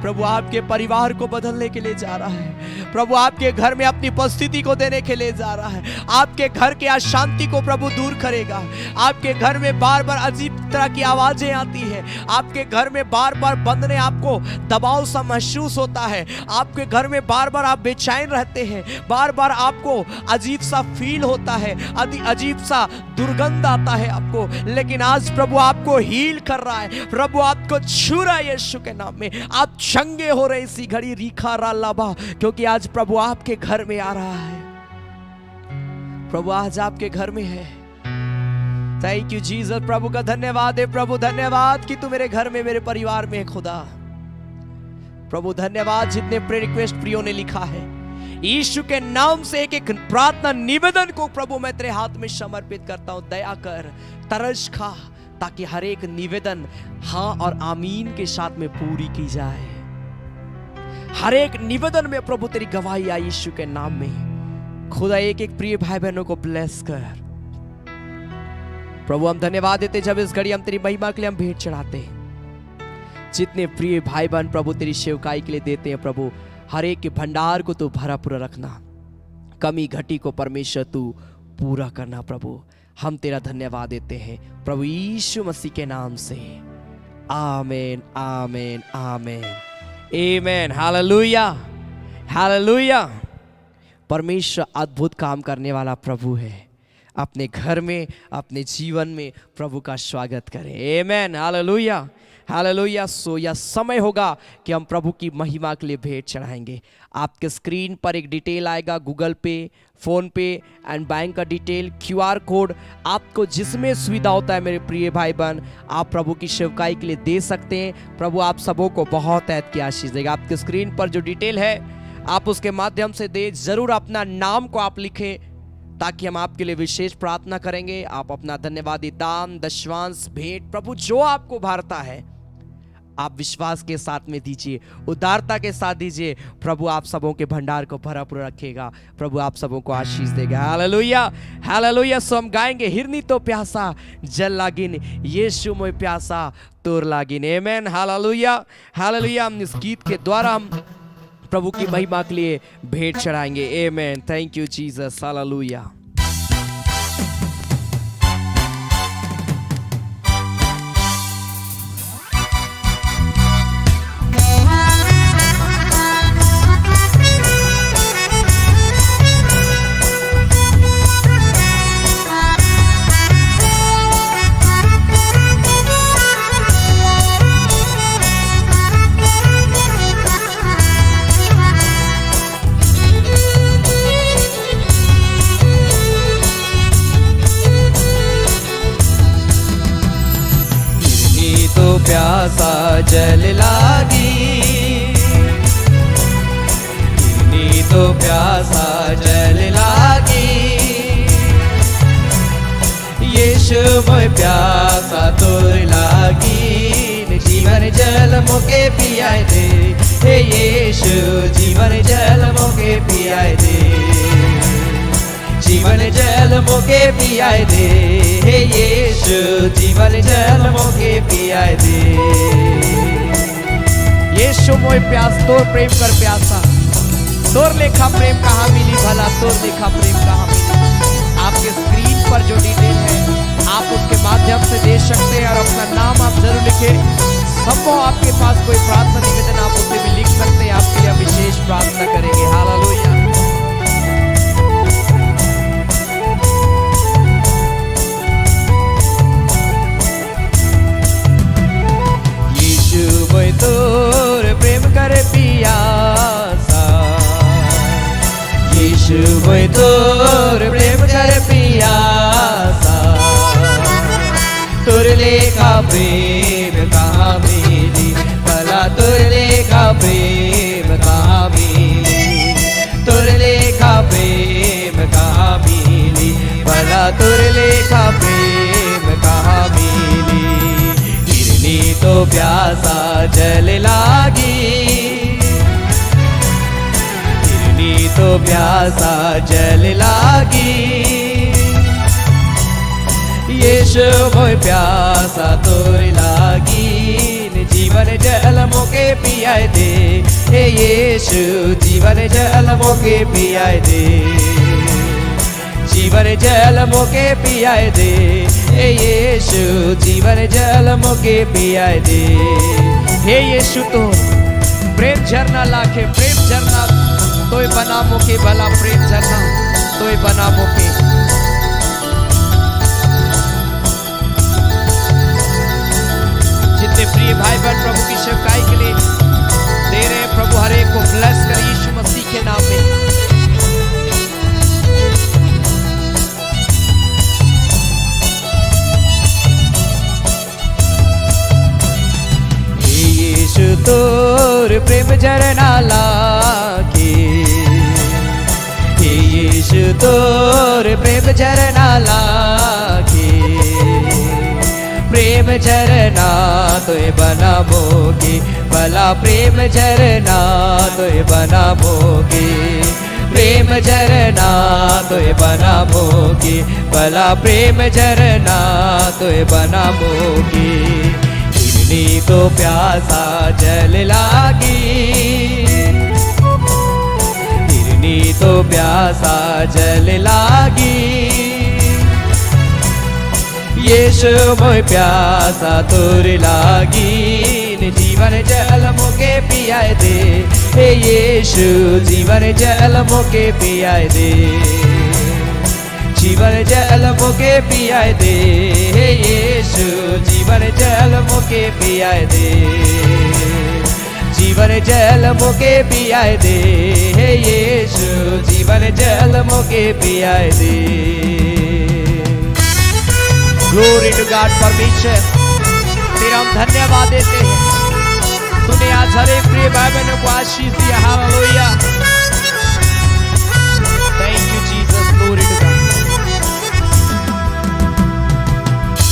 प्रभु आपके परिवार को बदलने के लिए जा रहा है। प्रभु आपके घर में अपनी उपस्थिति को देने के लिए जा रहा है। आपके घर के अशांति को प्रभु दूर करेगा। आपके घर में बार बार अजीब तरह की आवाजें आती हैं, आपके घर में बार बार बंधने आपको दबाव सा महसूस होता है, आपके घर में बार बार आप बेचैन रहते हैं, बार बार आपको अजीब सा फील होता है, अजीब सा दुर्गंध आता है आपको। लेकिन आज प्रभु आपको हील कर रहा है, प्रभु आपको छू रहा है यीशु के नाम में। आप चंगे हो रहे इसी घड़ी। रीखा रालाबा, क्योंकि आज प्रभु आपके घर में आ रहा है। प्रभु आज आपके घर में है। Thank you Jesus. प्रभु का धन्यवाद है। प्रभु धन्यवाद कि तू मेरे घर में, मेरे परिवार में है खुदा। प्रभु धन्यवाद, जितने प्रेयर रिक्वेस्ट प्रियो ने लिखा है, यीशु के नाम से एक एक प्रार्थना निवेदन को प्रभु मैं तेरे हाथ में समर्पित करता हूं। दया कर, तरस खा, ताकि हर एक निवेदन हाँ और आमीन के साथ में पूरी की जाए। हर एक निवेदन में प्रभु तेरी गवाही आई यीशु के नाम में। खुदा एक एक प्रिय भाई बहनों को ब्लेस कर। प्रभु हम धन्यवाद देते जब इस घड़ी हम तेरी महिमा के लिए हम भेंट चढ़ाते हैं। जितने प्रिय भाई बहन प्रभु तेरी सेवकाई के लिए देते हैं, प्रभु हर एक के भंडार को तू भरा पूरा रखना, कमी घटी को परमेश्वर तू पूरा करना। प्रभु हम तेरा धन्यवाद देते हैं प्रभु यीशु मसीह के नाम से। आमीन आमीन आमीन आमीन। Hallelujah hallelujah. परमेश्वर अद्भुत काम करने वाला प्रभु है। अपने घर में, अपने जीवन में प्रभु का स्वागत करें। आमीन हालेलुया हालेलुया। सो यह समय होगा कि हम प्रभु की महिमा के लिए भेंट चढ़ाएंगे। आपके स्क्रीन पर एक डिटेल आएगा, गूगल पे, फोन पे एंड बैंक का डिटेल, QR कोड। आपको जिसमें सुविधा होता है मेरे प्रिय भाई बहन, आप प्रभु की सेवकाई के लिए दे सकते हैं। प्रभु आप सबों को बहुत ऐत की आशीष देगा। आपके स्क्रीन पर जो डिटेल है आप उसके माध्यम से दे। जरूर अपना नाम को आप लिखें ताकि हम आपके लिए विशेष प्रार्थना करेंगे। आप अपना धन्यवादी दान, दशवांश, भेंट प्रभु जो आपको भारता है आप विश्वास के साथ में दीजिए, उदारता के साथ दीजिए। प्रभु आप सबों के भंडार को भरा पूरा रखेगा। प्रभु आप सबों को आशीष देगा। Hallelujah hallelujah. सो हम गाएंगे, हिरनी तो प्यासा जल लागिन, यीशु मोय प्यासा तोर लागिन। आमीन हालेलुया हालेलुया। हम इस गीत के द्वारा हम प्रभु की महिमा के लिए भेंट चढ़ाएंगे। आमीन। Thank you Jesus. हालेलुया। प्यासा जल लागी, हिरनी तो प्यासा जल लागी, यीशु मोय प्यासा तोर लागी। जीवन जल मोके पियाए दे, हे यीशु जीवन जल मोके पियाए दे, जीवन जल मोके पियाए दे, हे यीशु जीवन जल मोके पियाए दे। यीशु मोय प्यास, तोर प्रेम कर प्यासा, तोर लेखा प्रेम कहाँ मिली भला, तोर लेखा प्रेम कहाँ मिली। आपके स्क्रीन पर जो डिटेल है आप उसके माध्यम से दे सकते हैं और अपना नाम आप जरूर लिखें। सबको आपके पास कोई प्रार्थना निवेदन आप उसे भी लिख सकते हैं, आपके लिए विशेष प्रार्थना करेंगे। हालेलुया। मोय तोर प्रेम कर पियासा, यीशु मोय तोर प्रेम कर पियासा, तोर लेखा प्रेम कहाँ मिली भला, तोर लेखा प्रेम कहाँ मिली, तोर लेखा प्रेम कहाँ मिली भला, तोर लेखा प्रेम कहाँ मिली। हिरनी तो प्यासा जल लागी, हिरनी तो प्यासा जल लागी, यीशु मोय प्यासा तोर लागी। जीवन जल मोके पियाए दे, हे यीशु जीवन जल मोके पियाए दे, जीवन जल मोके पियाए दे, हे यीशु जीवन जल मोके पियाए दे। हे यीशु तो प्रेम झरना लाखे, प्रेम झरना तोय बना मोके भला, प्रेम झरना तोय बना मोके। जितने प्रिय भाई बहन प्रभु की सेवकाई के लिए दे रहे हैं, प्रभु हर एक को ब्लेस कर यीशु मसीह के नाम में। तोर प्रेम प्रेम झरना लागे हे यीशु तोर प्रेम झरना लागे प्रेम झरना तोय बनाबोगे भला प्रेम झरना तोय बनाबोगे प्रेम झरना तोय बनाबोगे भला प्रेम झरना तोय बनाबोगे हिरनी को प्यासा जल लागी हिरनी तो प्यासा जल लागी यीशु मोय प्यासा तोर लागी जीवन जल मोके पियाए दे हे यीशु जीवन जल मोके पियाए दे जीवन जल मोके पियाए दे हे यीशु जीवन जल मोके पियाए दे जीवन जल मोके पियाए दे हे यीशु जीवन जल मोके पियाए दे ग्लोरी टू गॉड परमेश्वर तेरा हम धन्यवाद देते हैं तूने आज हर एक प्रिय भाई बहनों को आशीष दिया hallelujah thank you Jesus glory to God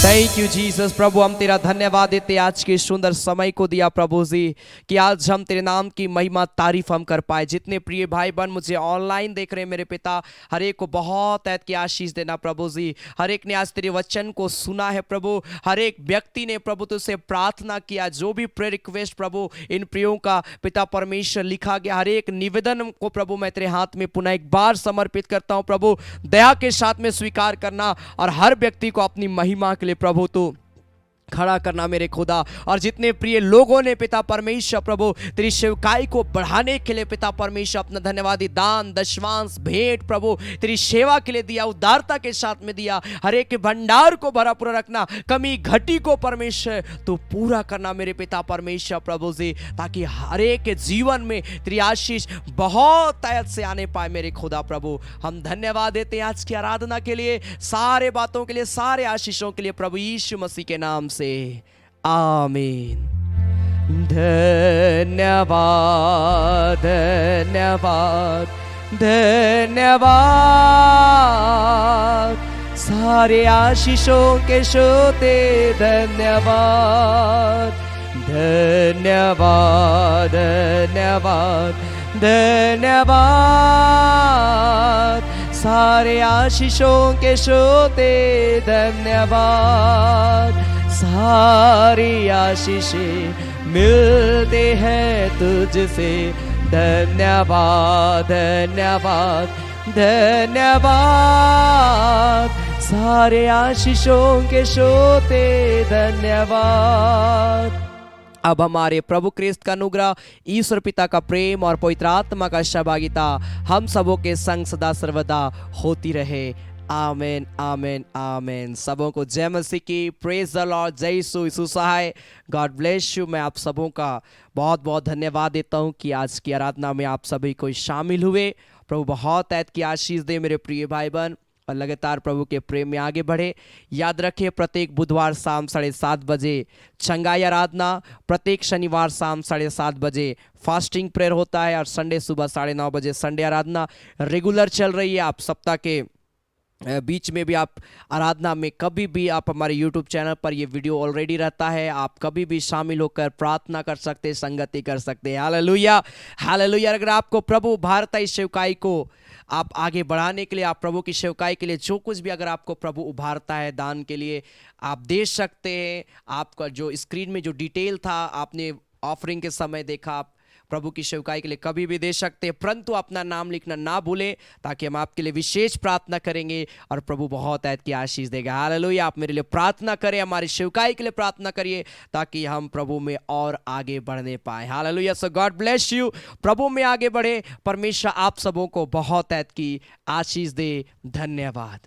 thank you Jesus प्रभु हम तेरा धन्यवाद देते आज के सुंदर समय को दिया प्रभु जी कि आज हम तेरे नाम की महिमा तारीफ हम कर पाए जितने प्रिय भाई बहन मुझे ऑनलाइन देख रहे हैं मेरे पिता हर एक को बहुत ऐत की आशीष देना प्रभु जी हर एक ने आज तेरे वचन को सुना है प्रभु हर एक व्यक्ति ने प्रभु तुझसे प्रार्थना किया जो भी प्रेयर रिक्वेस्ट प्रभु इन प्रियों का पिता परमेश्वर लिखा गया हर एक निवेदन को प्रभु मैं तेरे हाथ में पुनः एक बार समर्पित करता हूं प्रभु दया के साथ में स्वीकार करना और हर व्यक्ति को अपनी महिमा के लिए प्रभु तू खड़ा करना मेरे खुदा और जितने प्रिय लोगों ने पिता परमेश्वर प्रभु तेरी सेवकाई को बढ़ाने के लिए पिता परमेश्वर अपना धन्यवादी दान दशमांश भेंट प्रभु तेरी सेवा के लिए दिया उदारता के साथ में दिया हर एक भंडार को भरा पूरा रखना कमी घटी को परमेश्वर तू पूरा करना मेरे पिता परमेश्वर प्रभु जी ताकि हर एक के जीवन में तेरी आशीष बहुत आयत से आने पाए मेरे खुदा प्रभु हम धन्यवाद देते हैं आज की आराधना के लिए सारे बातों के लिए सारे आशीषों के लिए प्रभु यीशु मसीह के नाम से आमीन धन्यवाद धन्यवाद धन्यवाद सारे आशीषों के श्रोते धन्यवाद धन्यवाद धन्यवाद धन्यवाद सारे आशीषों के श्रोते धन्यवाद सारी आशीषें मिलते हैं तुझसे धन्यवाद धन्यवाद धन्यवाद सारे आशीषों के श्रोते धन्यवाद अब हमारे प्रभु क्रिस्त का अनुग्रह ईश्वर पिता का प्रेम और पवित्र आत्मा का सहभागिता हम सबों के संग सदा सर्वदा होती रहे आमेन आमेन आमेन सबों को जय मसीह की प्रेज द लॉर्ड जय यीशु यीशु सहाय गॉड ब्लेस यू मैं आप सबों का बहुत बहुत धन्यवाद देता हूं कि आज की आराधना में आप सभी को शामिल हुए प्रभु बहुत ऐत की आशीष दे मेरे प्रिय भाई बहन और लगातार प्रभु के प्रेम में आगे बढ़े याद रखिए प्रत्येक बुधवार शाम 7:30 बजे चंगाई आराधना प्रत्येक शनिवार शाम 7:30 बजे फास्टिंग प्रेयर होता है और संडे सुबह 9:30 बजे संडे आराधना रेगुलर चल रही है आप सप्ताह के बीच में भी आप आराधना में कभी भी आप हमारे YouTube चैनल पर ये वीडियो ऑलरेडी रहता है आप कभी भी शामिल होकर प्रार्थना कर सकते हैं संगति कर सकते हैं हालेलुया हालेलुया अगर आपको प्रभु भारतीय सेवकाई को आप आगे बढ़ाने के लिए आप प्रभु की सेवकाई के लिए जो कुछ भी अगर आपको प्रभु उभारता है दान के लिए आप दे सकते हैं आपका जो स्क्रीन में जो डिटेल था आपने ऑफरिंग के समय देखा आप प्रभु की सेवकाई के लिए कभी भी दे सकते हैं परंतु अपना नाम लिखना ना भूलें ताकि हम आपके लिए विशेष प्रार्थना करेंगे और प्रभु बहुत ऐत की आशीष देगा हालेलुया आप मेरे लिए प्रार्थना करें हमारी सेवकाई के लिए प्रार्थना करिए ताकि हम प्रभु में और आगे बढ़ने पाए hallelujah so God bless you प्रभु में आगे बढ़े परमेश्वर आप सबों को बहुत ऐत की आशीष दे धन्यवाद।